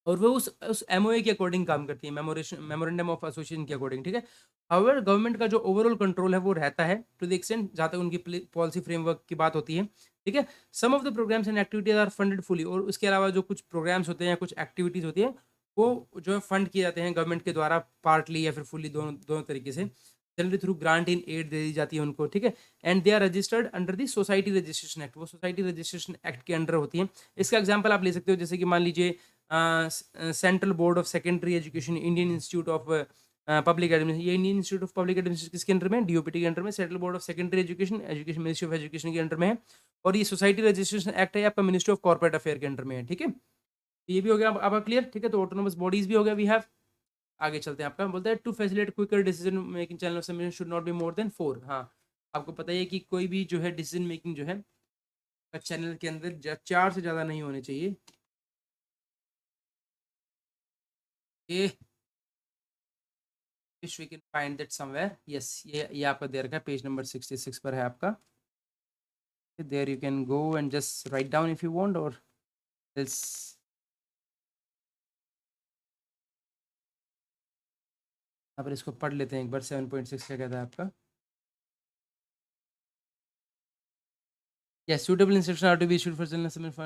A: और वो उस एमओए के अकॉर्डिंग काम करती है, मेमोरेंडम ऑफ एसोसिएशन के अकॉर्डिंग, ठीक है। हाउएवर गवर्नमेंट का जो ओवरऑल कंट्रोल है वो रहता है टू द एक्सटेंट जहाँ तक उनकी पॉलिसी फ्रेमवर्क की बात होती है, ठीक है। Some of the programmes and activities are funded fully, और उसके अलावा जो कुछ प्रोग्राम्स होते हैं या कुछ एक्टिविटीज होती है वो जो है फंड किए जाते हैं गवर्नमेंट के द्वारा, पार्टली या फिर फुली, दोनों दोनों तरीके से। Generally through grant in aid दे दी जाती है उनको, ठीक है। And they are registered under the society registration act, वो सोसाइटी रजिस्ट्रेशन एक्ट के अंडर होती है। इसका एग्जाम्पल आप ले सकते हो, जैसे कि मान लीजिए central board of secondary education, Indian institute of public administration, ये Indian institute of public administration किसके अंडर में? डीओपीटी के अंडर में। Central board of secondary education, education ministry of education के अंडर में है। और ये सोसाइटी रजिस्ट्रेशन एक्ट है आपका मिनिस्ट्री ऑफ कॉर्पोरेट अफेयर के अंडर में है, ठीक है। ये भी हो गया आपका क्लियर, ठीक है। तो ऑटोनोमस बॉडीज भी हो गया वी हैव। आगे चलते हैं आपका, बोलता है to facilitate quicker decision making channel of submission should not be more than 4। हाँ, आपको पता ही है कि कोई भी जो है डिसीजन मेकिंग जो है चैनल के अंदर 4 से ज़्यादा नहीं होने चाहिए। ये which we can find that somewhere. Yes, ये आपका दे रखा है, पेज नंबर 66 पर है आपका। There you can go and just write down if you want, और एल्स यहाँ पर इसको पढ़ लेते हैं एक बार। 7.6 क्या कहता है आपका? Yes, suitable instruction are to be issued for children submit for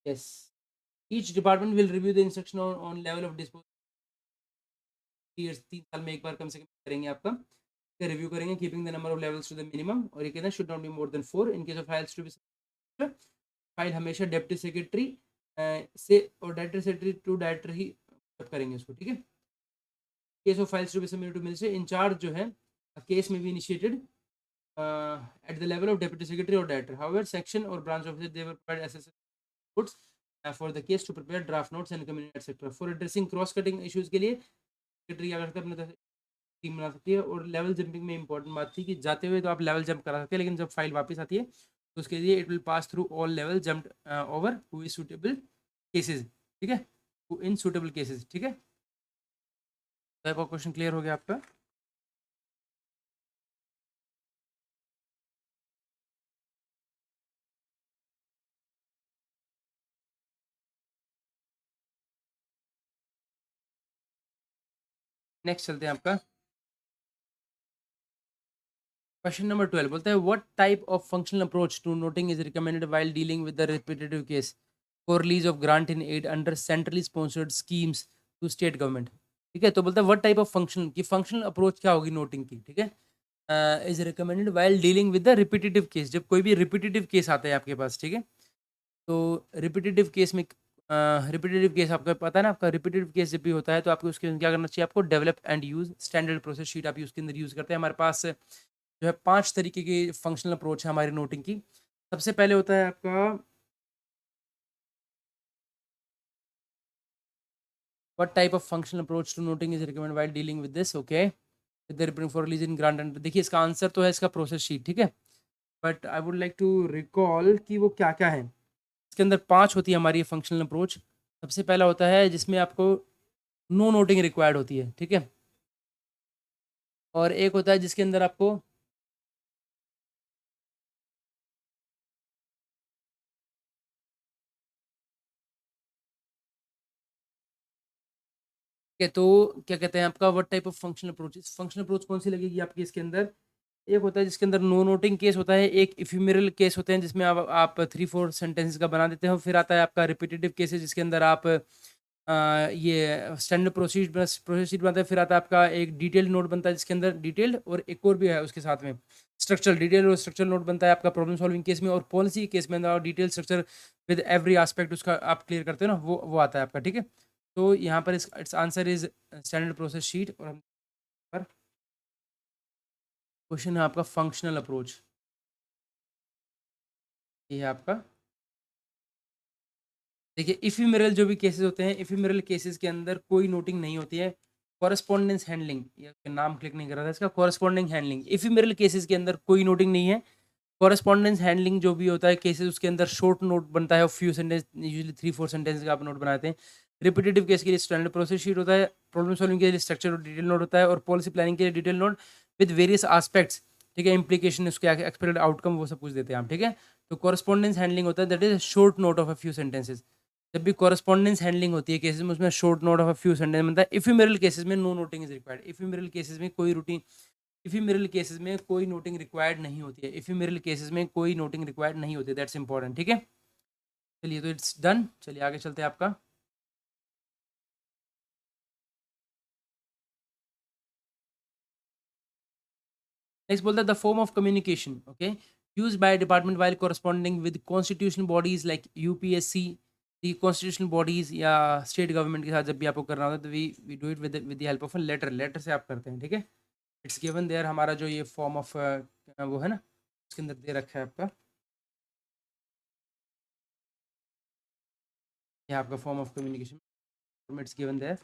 A: yes. Each department will review the instruction on level of disposal years। 3 साल में एक बार कम से कम करेंगे आपका, रिव्यू करेंगे, keeping the number of levels to the minimum. और ये कहना है should not be more than 4 in case of files to be. File हमेशा डेप्टी सेक्रेटरी से और डायरेक्टर सेक्रेटरी टू डायरेक्टर ही करेंगे उसको, ठीक है। Case of files to be submitted to minister, incharge जो है केस में भी initiated at the level of deputy secretary or director. However, section or branch officer they will provide assessment inputs for the case to prepare draft notes and communicate etc. For addressing cross cutting issues के लिए secretary क्या करता है, अपने team बना सकती है। और लेवल जंपिंग में इंपॉर्टेंट बात थी कि जाते हुए तो आप लेवल जंप करा सकते हैं, लेकिन जब फाइल वापस आती है तो उसके लिए it will pass through all level jumped over who is suitable cases, ठीक है, इन सुटेबल केसेस, ठीक है। तो आपका क्वेश्चन क्लियर हो गया आपका? नेक्स्ट चलते हैं आपका क्वेश्चन नंबर 12। बोलता है what type of functional approach to noting is recommended while dealing with the repetitive case for release of grant in aid under centrally sponsored schemes to state government, ठीक है। तो बोलता है व्हाट टाइप ऑफ फंक्शन की functional approach क्या होगी noting की, ठीक है। Is recommended while dealing with the repetitive case, जब कोई भी रिपीटेटिव केस आता है आपके पास, ठीक है। तो रिपीटेटिव केस में रिपीटेटिव केस आपको पता है ना, आपका रिपीटेटिव केस जब भी होता है तो आपको उसके क्या करना चाहिए, आपको develop and use standard process sheet आप उसके अंदर यूज करते हैं। हमारे पास जो है 5 तरीके की फंक्शनल अप्रोच है हमारी नोटिंग की। सबसे पहले होता है आपका what type of functional approach to noting is recommended while dealing with this, okay, with the reporting for release in grant under. देखिए इसका आंसर तो है इसका प्रोसेस शीट, ठीक है, but I would like to recall कि वो क्या क्या है। इसके अंदर 5 होती है हमारी फंक्शनल अप्रोच। सबसे पहला होता है जिसमें आपको नो नोटिंग रिक्वायर्ड होती है, ठीक है। और एक होता है जिसके अंदर आपको के तो क्या कहते हैं आपका what type of functional approach, functional approach कौन सी लगेगी आपकी इसके अंदर। एक होता है जिसके अंदर नो नोटिंग केस होता है, एक इफिमेरल केस होते हैं जिसमें आप 3-4 सेंटेंसेस का बना देते हो, फिर आता है आपका रिपीटेटिव केस है जिसके अंदर आप ये स्टैंडर्ड प्रोसीड बनता है, फिर आता है आपका एक डिटेल्ड नोट बनता है जिसके अंदर डिटेल्ड, और एक और भी है उसके साथ में स्ट्रक्चरल डिटेल और स्ट्रक्चरल नोट बनता है आपका प्रॉब्लम सॉल्विंग केस में। और पॉलिसी केस में detail structure with every aspect उसका आप क्लियर करते हो ना, वो आता है आपका, ठीक है। तो यहाँ पर it's answer is standard process sheet. और हम पर क्वेश्चन है आपका फंक्शनल अप्रोच, ये है आपका। देखिए इफिमेरल जो भी केसेस होते हैं, इफिमेरल केसेस के अंदर कोई नोटिंग नहीं होती है। कॉरेस्पॉन्डेंस हैंडलिंग, ये नाम क्लिक नहीं कर रहा था इसका, कॉरेस्पॉन्डिंग हैंडलिंग, इफिमेरल केसेस के अंदर कोई नोटिंग नहीं है। कॉरेस्पॉन्डेंस हैंडलिंग जो भी होता है केसेस, उसके अंदर शॉर्ट नोट बनता है, फ्यू सेंटेंस, यूजुअली 3-4 सेंटेंस का आप नोट बनाते हैं। रिपीटेटिव केस के लिए स्टैंडर्ड प्रोसेस शीट होता है, प्रॉब्लम सॉल्विंग के लिए स्ट्रक्चर और डिटेल नोट होता है, और पॉलिसी प्लानिंग के लिए detail note with various aspects, ठीक है, इंप्लीकेशन, उसके एक्सपेक्टेड आउटकम, वो सब कुछ देते हैं आप, ठीक है। तो कॉरेस्पॉन्डेंस हैंडलिंग होता है that is short note of a few sentences. जब भी कॉरेस्पॉन्डेंस हैंडलिंग होती है केसेस में, उसमें short note of a few sentence बनता है। इफिमेरल केसेस में no noting is required, ephemeral cases में कोई रूटीन, इफिमेरल केसेस में कोई नोटिंग रिक्वायर्ड नहीं होती है, इफिमेरल केसेस में कोई नोटिंग रिक्वायर्ड नहीं होती है, दैट्स इंपॉर्टेंट, ठीक है। चलिए तो इट्स डन, चलिए आगे चलते हैं आपका। नेक्स्ट बोलता है the form of communication, okay, use by department while corresponding with constitutional bodies like UPSC, the constitutional bodies या स्टेट गवर्नमेंट के साथ जब भी आपको करना होता है तो we do it with the help of a letter, letter से आप करते हैं, ठीक है। इट्स गिवन देयर, हमारा जो ये फॉर्म ऑफ वो है ना, उसके अंदर दे रखा है आपका, ये आपका form of communication, it's given there.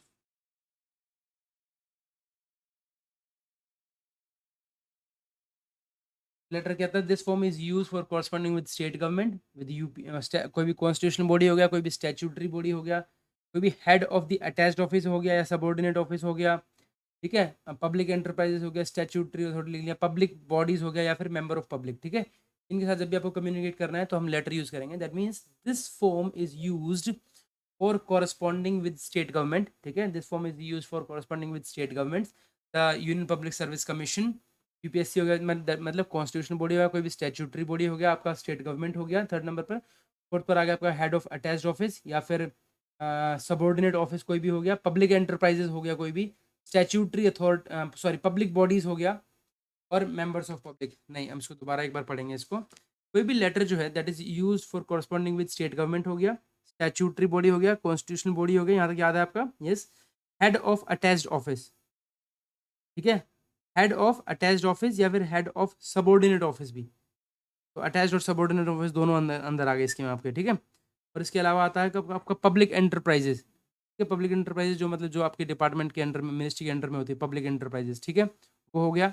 A: Letter कहता है this form is use for corresponding with state government with UP, कोई भी कॉन्स्टिट्यूशनल बॉडी हो गया, कोई भी स्टैट्यूटरी बॉडी हो गया, कोई भी head of the attached office हो गया या सबऑर्डिनेट ऑफिस हो गया, ठीक है, पब्लिक एंटरप्राइजेस हो गया, स्टैट्यूटरी अथॉरिटी लिख लिया, पब्लिक बॉडीज हो गया या फिर मेंबर ऑफ पब्लिक, ठीक है। इनके साथ जब भी आपको कम्युनिकेट करना है तो हम लेटर यूज करेंगे। That means this form is used for corresponding with state government, ठीक है, this form is use for corresponding with state government, the union public service commission, UPSC हो गया, मतलब कॉन्स्टिट्यूशनल बॉडी हो गया, कोई भी स्टैट्यूटरी बॉडी हो गया, आपका स्टेट गवर्नमेंट हो गया थर्ड नंबर पर। फोर्थ पर आ गया आपका हेड ऑफ अटैच्ड ऑफिस या फिर सबऑर्डिनेट ऑफिस कोई भी हो गया, पब्लिक एंटरप्राइजेस हो गया कोई भी, statutory authority sorry public bodies हो गया, और मेंबर्स ऑफ पब्लिक। नहीं, हम इसको दोबारा एक बार पढ़ेंगे इसको। कोई भी लेटर जो है that is use for corresponding with state government हो गया, स्टैट्यूटरी बॉडी हो गया, कॉन्स्टिट्यूशनल बॉडी हो गया, यहाँ तक याद है आपका, yes. Head of attached office, ठीक है, हेड ऑफ अटैच्ड ऑफिस या फिर हेड ऑफ सबऑर्डिनेट ऑफिस भी, तो अटैच्ड और सबऑर्डिनेट ऑफिस दोनों अंदर अंदर आ गए इसके में आपके, ठीक है। और इसके अलावा आता है आपका पब्लिक एंटरप्राइजेस, ठीक है, पब्लिक एंटरप्राइजेस जो मतलब जो आपके डिपार्टमेंट के अंडर में, मिनिस्ट्री के अंडर में होती है पब्लिक एंटरप्राइजेस, ठीक है, वो हो गया।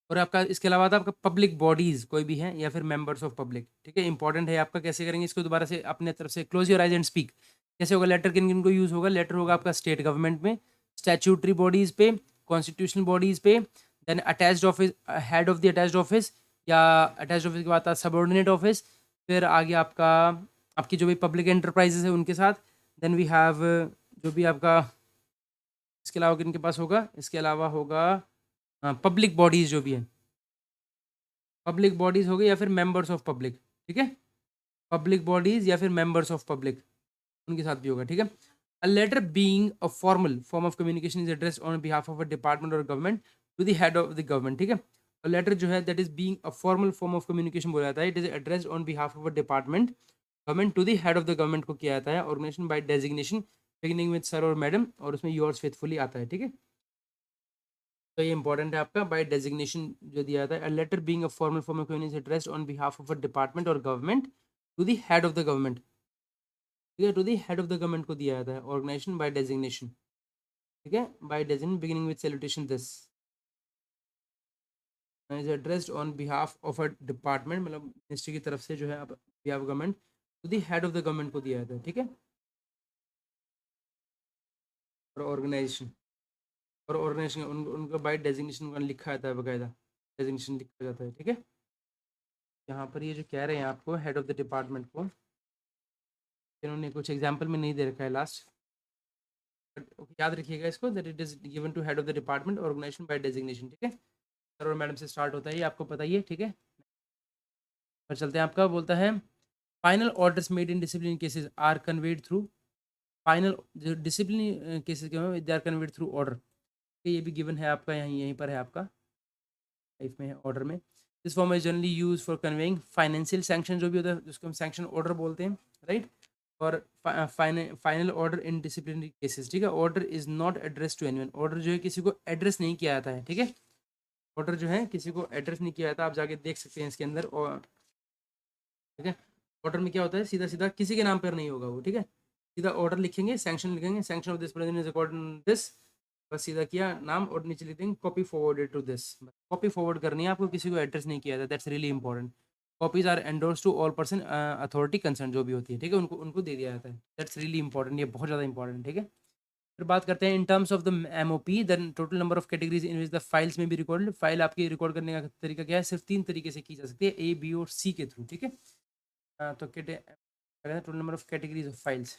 A: और आपका इसके अलावा आता है आपका पब्लिक बॉडीज कोई भी है या फिर मेंबर्स ऑफ पब्लिक, ठीक है, इंपॉर्टेंट है आपका। कैसे करेंगे इसको दोबारा से अपने तरफ से, close your eyes and speak. कैसे होगा लेटर, किन किन को यूज होगा, लेटर होगा आपका स्टेट गवर्नमेंट में, स्टैट्यूटरी बॉडीज पे, कॉन्स्टिट्यूशनल बॉडीज पे, then attached office, head of the attached office, या अटैच्ड ऑफिस के बाद आता है सबऑर्डिनेट ऑफिस, फिर आगे आपका आपकी जो भी पब्लिक एंटरप्राइजेस है उनके साथ, देन वी हैव जो भी आपका, इसके अलावा किनके पास होगा, इसके अलावा होगा पब्लिक बॉडीज जो भी है, पब्लिक बॉडीज हो गई या फिर मेंबर्स ऑफ पब्लिक, ठीक है, पब्लिक बॉडीज या फिर मेंबर्स ऑफ पब्लिक, उनके साथ भी होगा, ठीक है। A letter being a formal form of communication is addressed on behalf of a department और government to the head of the government, ठीक है। अ लेटर जो है that is being a formal form of communication बोला जाता है, it is addressed on behalf of a department government to the head of the government को किया जाता है, organisation by designation beginning with sir और मैडम, और उसमें योर्स फेथफुली आता है, ठीक है। तो ये इंपॉर्टेंट है आपका, बाय डेजिग्नेशन जो दिया जाता है, a letter being a formal form of communication addressed on behalf of a department और government to the head of the government, ठीक है, to the head of the government को दिया जाता है, ऑर्गेनाइजेशन बाय डेजिग्नेशन, ठीक है, by designation beginning with salutation this is addressed on behalf of a department, मतलब मिनिस्ट्री की तरफ से जो है आप behalf government to the head of the government को दिया जाता है, ठीक है, और ऑर्गेनाइजेशन, और ऑर्गेनाइजेशन उनका बाय डेजिग्नेशन लिखा जाता है, बकायदा डेजिग्नेशन लिखा जाता है, ठीक है। यहाँ पर ये जो कह रहे हैं आपको हेड ऑफ द डिपार्टमेंट को, इन्होंने कुछ एग्जाम्पल में नहीं दे रखा है लास्ट, बट याद रखिएगा इसको, that it is given to head of the department organisation by designation, ठीक है। सर और मैडम से स्टार्ट होता है ये आपको पता ही है, ठीक है। पर चलते हैं, आपका बोलता है final orders made in discipline cases are conveyed through, final जो डिसिप्लिन केसेस के हैं they are conveyed through order, ये भी गिवन है आपका, यहीं यहीं पर है आपका, लाइफ में है ऑर्डर में। This form is generally use for conveying financial sanction जो भी होता है जिसको हम सैंक्शन ऑर्डर बोलते हैं, राइट। और final order in disciplinary cases, ठीक है, order is not address to anyone, order जो है किसी को एड्रेस नहीं किया जाता है, ठीक है, ऑर्डर जो है किसी को एड्रेस नहीं किया जाता, आप जाके देख सकते हैं इसके अंदर, और ठीक है, ऑर्डर में क्या होता है, सीधा सीधा किसी के नाम पर नहीं होगा वो, ठीक है, सीधा ऑर्डर लिखेंगे, सैंक्शन लिखेंगे, sanction of this present is according this, बस सीधा किया नाम और नीचे लिख देंगे copy forwarded to this, copy forward करनी है आपको, किसी को एड्रेस नहीं किया था, that's really important. Copies are endorse to all person authority concern जो भी होती है, ठीक है, उनको उनको दे दिया जाता है, दैट्स रियली इंपॉर्टेंट, ये बहुत ज़्यादा इंपॉर्टेंट, ठीक है। फिर बात करते हैं in terms of the MOP, then total number of categories in which the files में भी रिकॉर्ड, फाइल आपकी रिकॉर्ड करने का तरीका क्या है, सिर्फ 3 तरीके से की जा सकती है, ए बी और सी के थ्रू, ठीक है। तो total number of categories of files,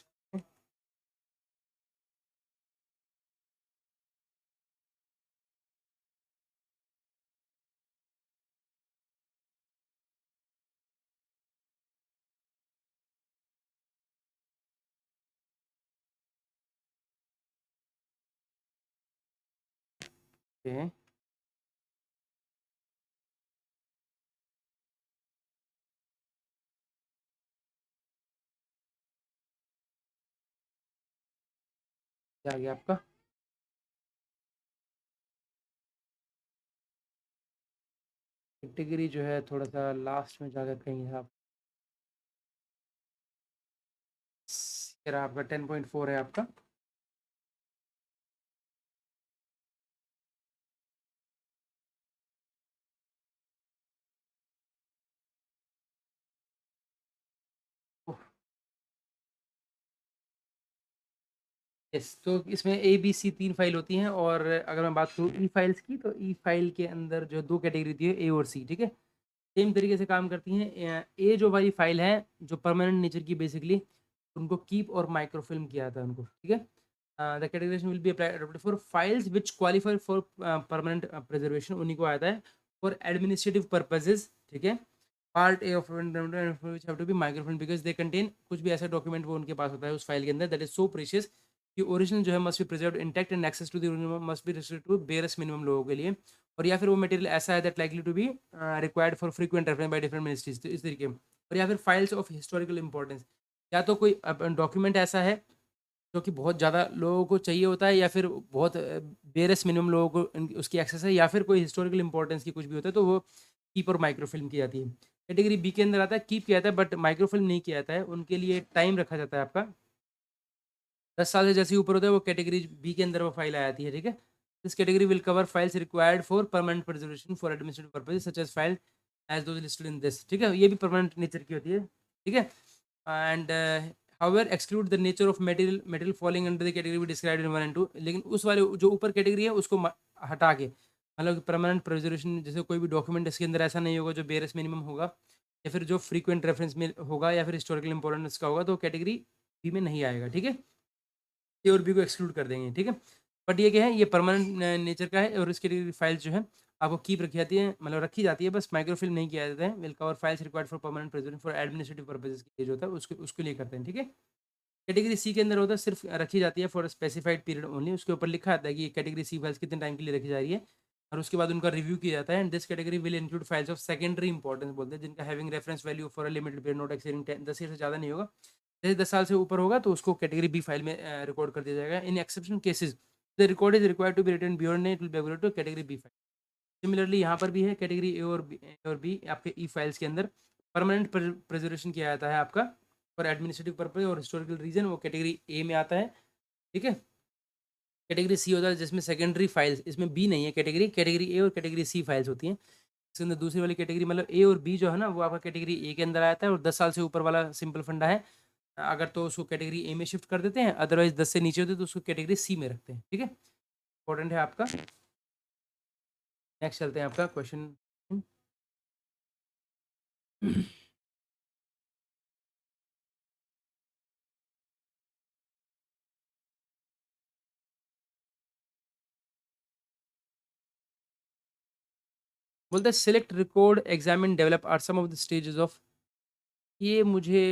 A: okay. क्या आ गया आपका, कैटेगरी जो है थोड़ा सा लास्ट में जाकर कहीं है आप, आपका 10.4 है आपका, यस, तो इसमें ए बी सी 3 फाइल होती हैं, और अगर मैं बात करूँ ई फाइल्स की, तो ई फाइल के अंदर जो 2 कैटेगरी होती है, ए और सी, ठीक है? सेम तरीके से काम करती हैं। ए जो वाली फाइल है, जो परमानेंट नेचर की बेसिकली, उनको कीप और माइक्रोफिल्म किया जाता है उनको, ठीक है? The categorisation will be applied for files which qualify for permanent preservation, उन्हीं को आता है। फॉर एडमिनिस्ट्रेटिव पर्पसेस, ठीक है? Part A of which have to be microfilm because they contain, कुछ भी ऐसा डॉक्यूमेंट वो उनके पास होता है उस फाइल के अंदर, दैट इज सो प्रीशियस कि ओरिजिनल जो है must be preserved intact, and access to the original must be restricted to barest minimum लोगों के लिए। और या फिर वो मटेरियल ऐसा है that likely to be required for frequent reference by different ministries, तो इस तरीके। और या फिर फाइल्स ऑफ हिस्टोरिकल इंपॉर्टेंस, या तो कोई डॉक्यूमेंट ऐसा है जो कि बहुत ज़्यादा लोगों को चाहिए होता है, या फिर बहुत बेयरस्ट मिनिमम लोगों को उसकी एक्सेस है, या फिर कोई हिस्टोरिकल इंपॉर्टेंस की कुछ भी होता है, तो वो कीप और माइक्रोफिल्म की जाती है। कैटेगरी बी के अंदर आता है कीप किया जाता है, बट माइक्रोफिल्म नहीं किया जाता है। उनके लिए टाइम रखा जाता है आपका 10 साल से जैसे ही ऊपर होता है, वो कैटेगरी बी के अंदर वो फाइल आ जाती है, ठीक है? This category will cover files required for permanent preservation for administrative purposes such as file as those listed in this, ठीक है? ये भी परमानेंट नेचर की होती है, ठीक है? And however exclude the nature of material falling under the category we described in 1 and 2, लेकिन उस वाले जो ऊपर कैटेगरी है उसको हटा के, मतलब परमानेंट प्रिजर्वेशन, जैसे कोई भी डॉक्यूमेंट इसके अंदर ऐसा नहीं होगा जो बेयरस्ट मिनिमम होगा, या फिर जो फ्रीक्वेंट रेफरेंस में होगा, या फिर हिस्टोरिकल इंपॉर्टेंस का होगा, तो कैटेगरी बी में नहीं आएगा, ठीक है? ए और बी को एक्सक्लूड कर देंगे, ठीक है? बट ये क्या है, ये परमानेंट नेचर का है, और इसकी फाइल्स जो है आपको कीप रखी जाती है, मतलब रखी जाती है, बस माइक्रोफिल्म नहीं किया जाता है। Will cover files required for permanent preservation for administrative purposes के लिए जो होता है उसके उसके लिए करते हैं, ठीक है? कैटेगरी सी के अंदर होता है सिर्फ रखी जाती है फॉर स्पेसिफाइड पीरियड ओनली, उसके ऊपर लिखा आता है कि कैटेगरी सी फाइल्स कितने टाइम के लिए रखी जा रही है, और उसके बाद उनका रिव्यू किया जाता है। And this category will include files of secondary importance बोलते हैं, जिनका having reference value for a limited period not exceeding 10 year से ज़्यादा नहीं होगा। जैसे 10 साल से ऊपर होगा तो उसको कैटेगरी बी फाइल में रिकॉर्ड कर दिया जाएगा। In exception cases the record is required to be written beyond it will be uploaded to category B file. Similarly यहाँ पर भी है, कैटेगरी ए और बी आपके ई फाइल्स के अंदर परमानेंट प्रिजर्वेशन किया जाता है आपका फॉर एडमिनिस्ट्रेटिव पर्पज और हिस्टोरिकल रीजन, वो कैटेगरी ए में आता है, ठीक है? कैटेगरी सी होता है जिसमें सेकेंडरी फाइल्स, इसमें बी नहीं है कैटेगरी, कैटेगरी ए और कैटेगरी सी फाइल्स होती हैं। इसके अंदर दूसरी वाली कैटेगरी, मतलब ए और बी जो है ना, वो आपका कैटेगरी ए के अंदर आता है, और 10 साल से ऊपर वाला सिंपल फंडा है, अगर तो उसको कैटेगरी ए में शिफ्ट कर देते हैं, अदरवाइज 10 से नीचे होते हैं तो उसको कैटेगरी सी में रखते हैं, ठीक है? इंपॉर्टेंट है आपका। नेक्स्ट चलते हैं आपका क्वेश्चन। बोलते हैं select record examine develop are some of the stages of, ये मुझे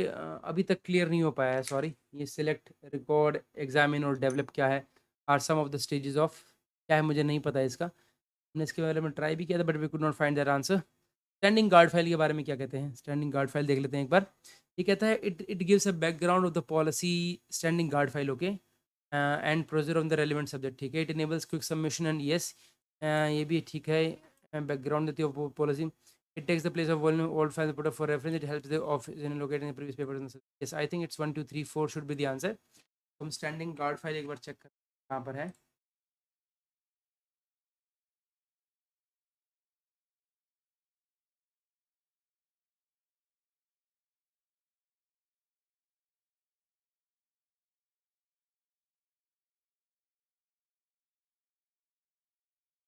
A: अभी तक क्लियर नहीं हो पाया है, सॉरी। ये सिलेक्ट रिकॉर्ड एग्जामिन और डेवलप क्या है, are some of the stages of क्या है, मुझे नहीं पता है इसका। हमने इसके बारे में ट्राई भी किया था, but we could not find that answer. Standing guard file के बारे में क्या कहते हैं, स्टैंडिंग गार्ड फाइल देख लेते हैं एक बार। ये कहता है it gives a background of the policy, standing guard file, okay, and procedure on the relevant subject, ठीक है। It enables quick submission and yes, ये भी ठीक है। बैकग्राउंड देती है policy. It takes the place of one old file put up for reference. It helps the office in locating the previous papers. Yes, I think it's 1, 2, 3, 4 should be the answer. हम standing guard file एक बार check कर कहाँ पर है।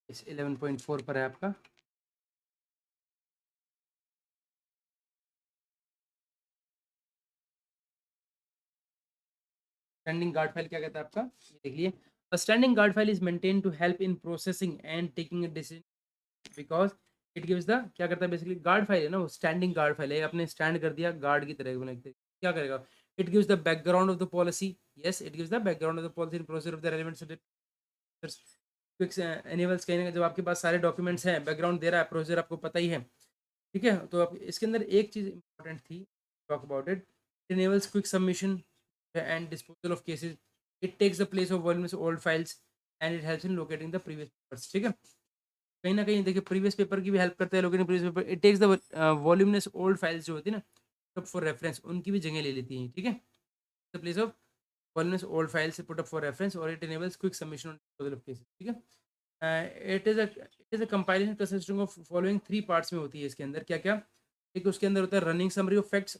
A: इस 11.4 पर है आपका। स्टैंडिंग गार्ड फाइल क्या कहता है आपका, ये देख लिए। A standing guard file is maintained to help in processing and taking a decision because it gives the, क्या करता है बेसिकली, गार्ड फाइल है ना वो, स्टैंडिंग गार्ड फाइल है, आपने स्टैंड कर दिया गार्ड की तरह बना के, क्या करेगा, it gives the background of the policy, yes it gives the background of the policy in procedure of the relevant subject, quick animals कहीं ना जब आपके पास सारे डॉक्यूमेंट्स हैं, बैकग्राउंड दे रहा है, प्रोसीजर आपको पता ही है, ठीक है। तो आप इसके अंदर एक चीज़ इंपॉर्टेंट थी, talk about it, enables quick submission and disposal of cases, it takes the place of volumes old files and it helps in locating the previous papers, ठीक है। कहीं ना कहीं देखिए प्रीवियस पेपर की भी हेल्प करता है, locating previous paper, it takes the voluminous old files जो होती है ना, सब फॉर रेफरेंस, उनकी भी जगह ले लेती हैं, ठीक है। The place of voluminous old files put up for reference और it enables quick submission on disposal of cases, ठीक है। It is a compilation consisting of following 3 parts में होती है इसके अंदर, क्या क्या, एक उसके अंदर होता है रनिंग समरी ऑफ फैक्ट्स,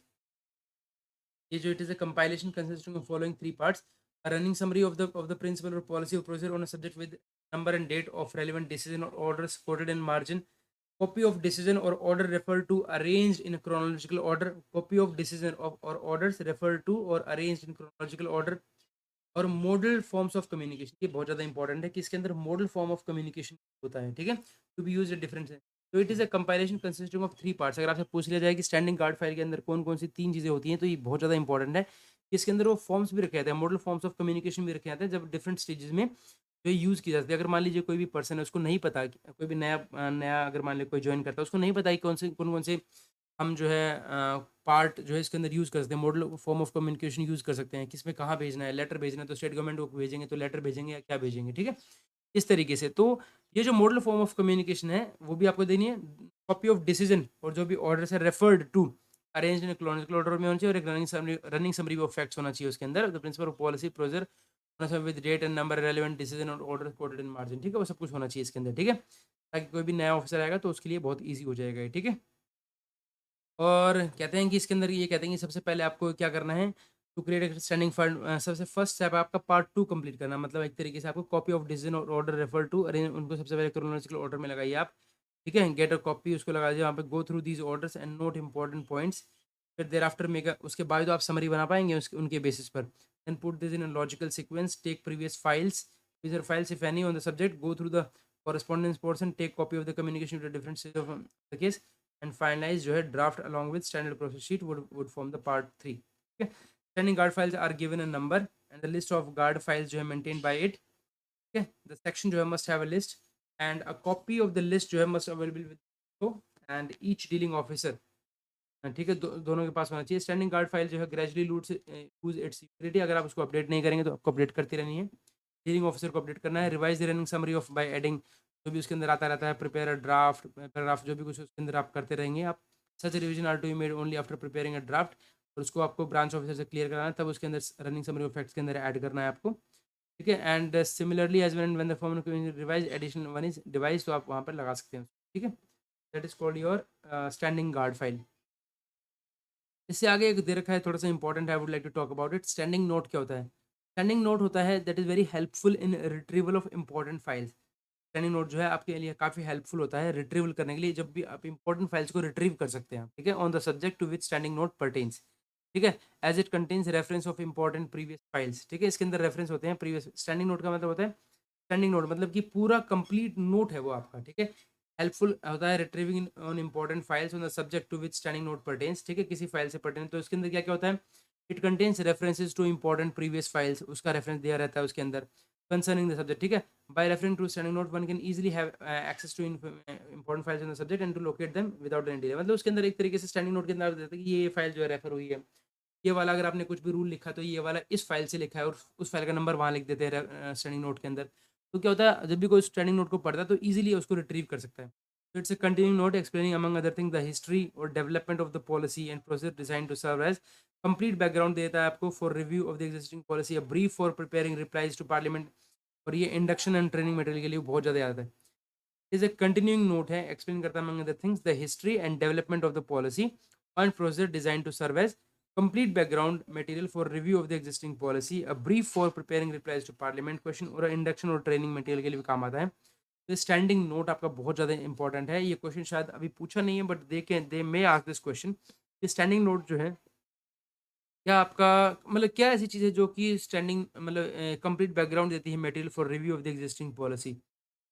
A: ये जो it is a compilation consisting of following 3 parts, A running summary of the principle or policy or procedure on a subject with number and date of relevant decision or orders quoted in margin. Copy of decision or order referred to arranged in a chronological order. Copy of decision of or orders referred to or arranged in chronological order. और model forms of communication, ये बहुत ज़्यादा important है कि इसके अंदर model form of communication होता है, ठीक है, टू बी यूज डिफरेंट है। तो it is a compilation consisting of 3 parts. अगर आपसे पूछ लिया जाए कि स्टैंडिंग गार्ड फाइल के अंदर कौन कौन सी 3 चीज़ें होती हैं, तो ये बहुत ज़्यादा इंपॉर्टेंट है कि इसके अंदर वो फॉर्म्स भी रखे जाते हैं, मॉडल फॉर्म्स ऑफ कम्युनिकेशन भी रखे जाते हैं, जब डिफरेंट स्टेजेस में जो यूज़ की जाती है। अगर मान लीजिए कोई भी पर्सन है, उसको नहीं पता कोई भी नया अगर मान लीजिए कोई ज्वाइन करता है, उसको नहीं पता कि कौन कौन से हम जो है पार्ट जो है इसके अंदर यूज़ कर सकते हैं, model form of communication use कर सकते हैं, किस में कहाँ भेजना है, लेटर भेजना है तो स्टेट गवर्नमेंट को भेजेंगे तो लेटर भेजेंगे या क्या भेजेंगे, ठीक है, इस तरीके से। तो ये जो मॉडल फॉर्म ऑफ कम्युनिकेशन है वो भी आपको देनी है। कॉपी ऑफ डिसीजन और जो भी ऑर्डर से referred to arrange in chronological order में होना चाहिए, और एक रनिंग समरी ऑफ फैक्ट्स होना चाहिए उसके अंदर, the principle of policy procedure with date and number relevant decision और ऑर्डर कोटेड इन मार्जिन, ठीक है, वो सब कुछ होना चाहिए इसके अंदर, ठीक है, ताकि कोई भी नया ऑफिसर आएगा तो उसके लिए बहुत ईजी हो जाएगा ये, ठीक है। और कहते हैं कि इसके अंदर ये कहते हैं कि सबसे पहले आपको क्या करना है, टू क्रिएट एक स्टैंडिंग फंड, सबसे फर्स्ट स्टेप है आपका पार्ट 2 कंप्लीट करना, मतलब एक तरीके से आपको कॉपी ऑफ डिसीजन और ऑर्डर रेफर टू अरेंज, उनको सबसे पहले क्रोनोलॉजिकल ऑर्डर में लगाइए आप, ठीक है, गेट अ कॉपी उसको लगा दीजिए वहाँ पे, go through these orders and note important points, फिर देर आफ्टर मेक उसके बाद तो आप समरी बना पाएंगे उसके उनके बेसिस पर, then put this in logical sequence, take previous files if any on the subject, go through the correspondence portion, take copy of the communication to the different stage of the case, and finalize जो है draft along with standard process sheet would form the part 3, ठीक है। Standing guard files are given a number and the list of guard files जो है maintain by it, ठीक है, the section जो है must have a list and a copy of the list जो है must available with and each dealing officer, ठीक है, दोनों के पास होना चाहिए। स्टैंडिंग गार्ड फाइल जो है ग्रेजुअली लूज इट्स सिक्योरिटी, अगर आप उसको अपडेट नहीं करेंगे तो आपको अपडेट करती रहनी है, डीलिंग ऑफिसर को अपडेट करना है। Revise the running summary of by adding, जो भी उसके अंदर आता रहता है, प्रिपेयर अ ड्राफ्ट पैराग्राफ, जो भी कुछ उसके अंदर आप करते रहेंगे आप, such revision are to be made only after preparing a draft, और उसको आपको ब्रांच ऑफिसर से क्लियर कराना है, तब उसके अंदर रनिंग समरी ऑफ फैक्ट्स के अंदर ऐड करना है आपको, ठीक है। And similarly as when the form revise additional one is devise, तो आप वहाँ पर लगा सकते हैं, ठीक है, that is called your standing guard file. इससे आगे एक दे रखा है थोड़ा सा important, I would like to talk about it. Standing note क्या होता है? स्टैंडिंग नोट होता है that is very helpful in retrieval of important files. Standing note जो है आपके लिए काफ़ी हेल्पफुल होता है रिट्रीवल करने के लिए, जब भी आप इंपॉर्टेंट फाइल्स को रिट्रीव कर सकते हैं, ठीक है, on the subject to which standing note pertains, ठीक है, as it contains reference of important previous files, ठीक है, इसके अंदर रेफरेंस होते हैं प्रीवियस। स्टैंडिंग नोट का मतलब होता है, स्टैंडिंग नोट मतलब कि पूरा कंप्लीट नोट है वो आपका, ठीक है, हेल्पफुल होता है retrieving on important files on the subject to which standing note pertains, ठीक है, किसी फाइल से पर्टेन, तो इसके अंदर क्या क्या होता है, it contains references two important previous files, उसका रेफरेंस दिया रहता है उसके अंदर कंसर्निंग द सब्जेक्ट, ठीक है, by referring to standing note one can easily have access to important files in the subject and to locate them without any delay. मतलब उसके अंदर एक तरीके से स्टैंडिंग नोट के अंदर देता है कि ये फाइल जो है रेफर हुई है, ये वाला अगर आपने कुछ भी रूल लिखा तो ये वाला इस फाइल से लिखा है, और उस फाइल का नंबर वहाँ लिख देते हैं स्टैंडिंग नोट के अंदर। तो क्या होता है, जब भी कोई स्टैंडिंग नोट को पढ़ता है तो ईजिली उसको रिट्रीव कर सकता है। So it's a continuing note explaining, among other things, the history or development of the policy and process designed to serve as complete background देता है आपको for review of the existing policy, a brief for preparing replies to parliament, और ये induction and training material के लिए बहुत ज़्यादा याद है। इज ए कंटिन्यूइंग नोट है, एक्सप्लेन करता है among other things the history and development of the policy and procedure designed to serve as complete background material for review of the existing policy, a brief for preparing replies to parliament question, और induction और training material के लिए भी काम आता है। तो standing note आपका बहुत ज़्यादा इंपॉर्टेंट है। ये क्वेश्चन शायद अभी पूछा नहीं है, but they may ask this question कि स्टैंडिंग नोट जो है क्या आपका मतलब क्या ऐसी चीज़ है जो कि स्टैंडिंग मतलब कंप्लीट बैकग्राउंड देती है material for review of the existing policy,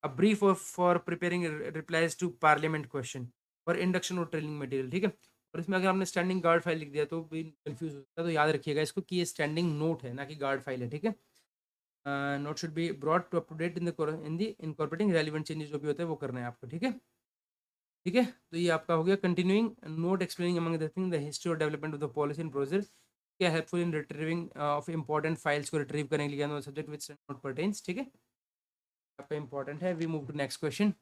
A: a brief for preparing replies to parliament question, और इंडक्शन और ट्रेनिंग मटेरियल, ठीक है। और इसमें अगर आपने स्टैंडिंग गार्ड फाइल लिख दिया तो भी कंफ्यूज हो सकता है, तो याद रखिएगा इसको कि ये स्टैंडिंग नोट है ना कि गार्ड फाइल है, ठीक है। Note should be brought to up to date in the incorporating relevant changes जो भी होते हैं वो करना है आपको, ठीक है। ठीक है, तो ये आपका हो गया continuing note explaining among the thing the history और development of the policy and procedure, क्या helpful in retrieving of important files को रिट्रीव करने के लिए सब्जेक्ट विच नोट पर्टेन्स, ठीक है, आपका इंपॉर्टेंट है। We move to next question.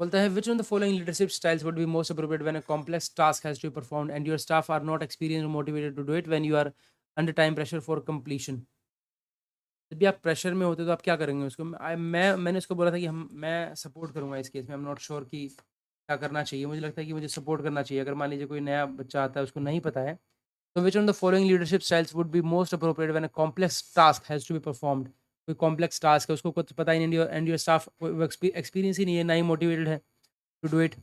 A: बोलता है which on the following leadership styles would be most appropriate when a complex task has to be performed and your staff are not experienced और motivated to do it when you are under time pressure for completion. जब भी आप pressure में होते हो तो आप क्या करेंगे उसको? मैंने उसको बोला था कि हम मैं सपोर्ट करूंगा इस केस में। आई एम नॉट श्योर कि क्या करना चाहिए। मुझे लगता है कि मुझे सपोर्ट करना चाहिए। अगर मान लीजिए कोई नया बच्चा आता है, उसको नहीं पता है, So which one of the following leadership styles would be most appropriate when a complex task has to be performed? कोई कॉम्प्लेक्स टास्क है, उसको कुछ पता ही नहीं, एंड योर स्टाफ एक्सपीरियंस ही नहीं है, ना ही मोटिवेटेड है टू डू इट,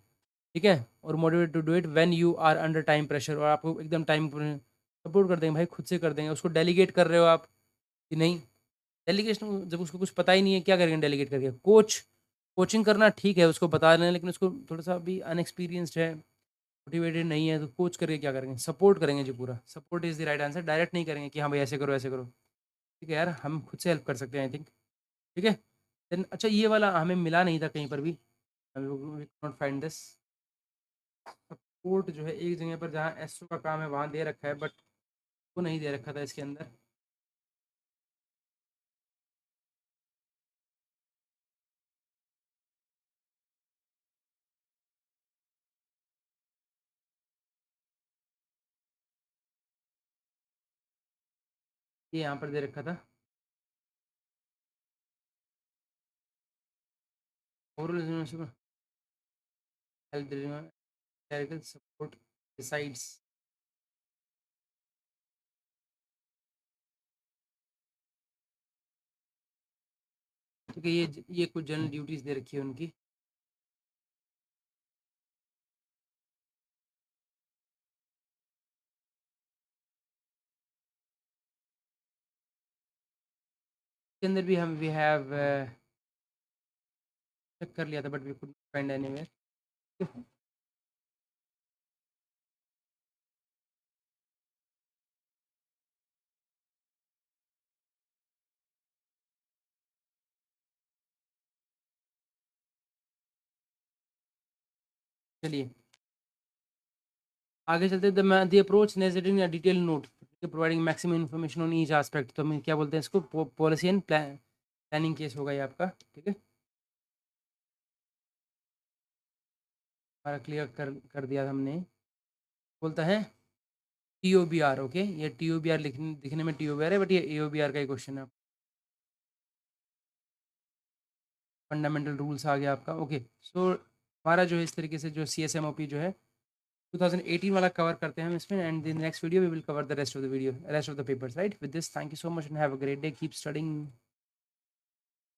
A: ठीक है, और motivate to do it when you are under time pressure, और आपको एकदम टाइम सपोर्ट कर देंगे भाई, खुद से कर देंगे। उसको डेलीगेट कर रहे हो आप कि नहीं, डेलीगेशन जब उसको कुछ पता ही नहीं है क्या करेंगे डेलीगेट करके। कोचिंग करना ठीक है, उसको बता रहे हैं, लेकिन उसको थोड़ा सा भी अनएक्सपीरियंस्ड है, मोटिवेटेड नहीं है, तो कोच करके क्या करेंगे, सपोर्ट करेंगे जी पूरा। Support is the right answer. Direct नहीं करेंगे कि हाँ भाई ऐसे करो ऐसे करो, ठीक है यार, हम खुद से हेल्प कर सकते हैं आई थिंक, ठीक है। देन अच्छा ये वाला हमें मिला नहीं था कहीं पर भी, नॉट फाइंड दिस। सपोर्ट जो है एक जगह पर जहाँ एसओ का काम है वहाँ दे रखा है, बट वो नहीं दे रखा था इसके अंदर। ये यहाँ पर दे रखा था, ओवरऑल हेल्प सपोर्ट डिसाइड्स। ठीक है, ये कुछ जनरल ड्यूटीज दे रखी है उनकी। इसके अंदर भी हम वी हैव चेक कर लिया था, but we could find anywhere. चलिए आगे चलते the the approach necessitating a detail note providing maximum information on each aspect. तो हम क्या बोलते हैं इसको, पॉलिसी एंड प्लानिंग केस होगा ये आपका, ठीक है। हमारा क्लियर कर दिया हमने। बोलता है T O B R, okay, ये टी ओ बी आर लिखने दिखने में टी ओ बी आर है, बट ये ए ओ बी आर का ही क्वेश्चन है। फंडामेंटल रूल्स आ गया आपका, ओके। सो हमारा जो है इस तरीके से जो C S M O P जो है 2018 वाला कवर करते हैं हम इसमें, and the next video we will cover the rest of the papers, right. With this thank you so much and have a great day, keep studying.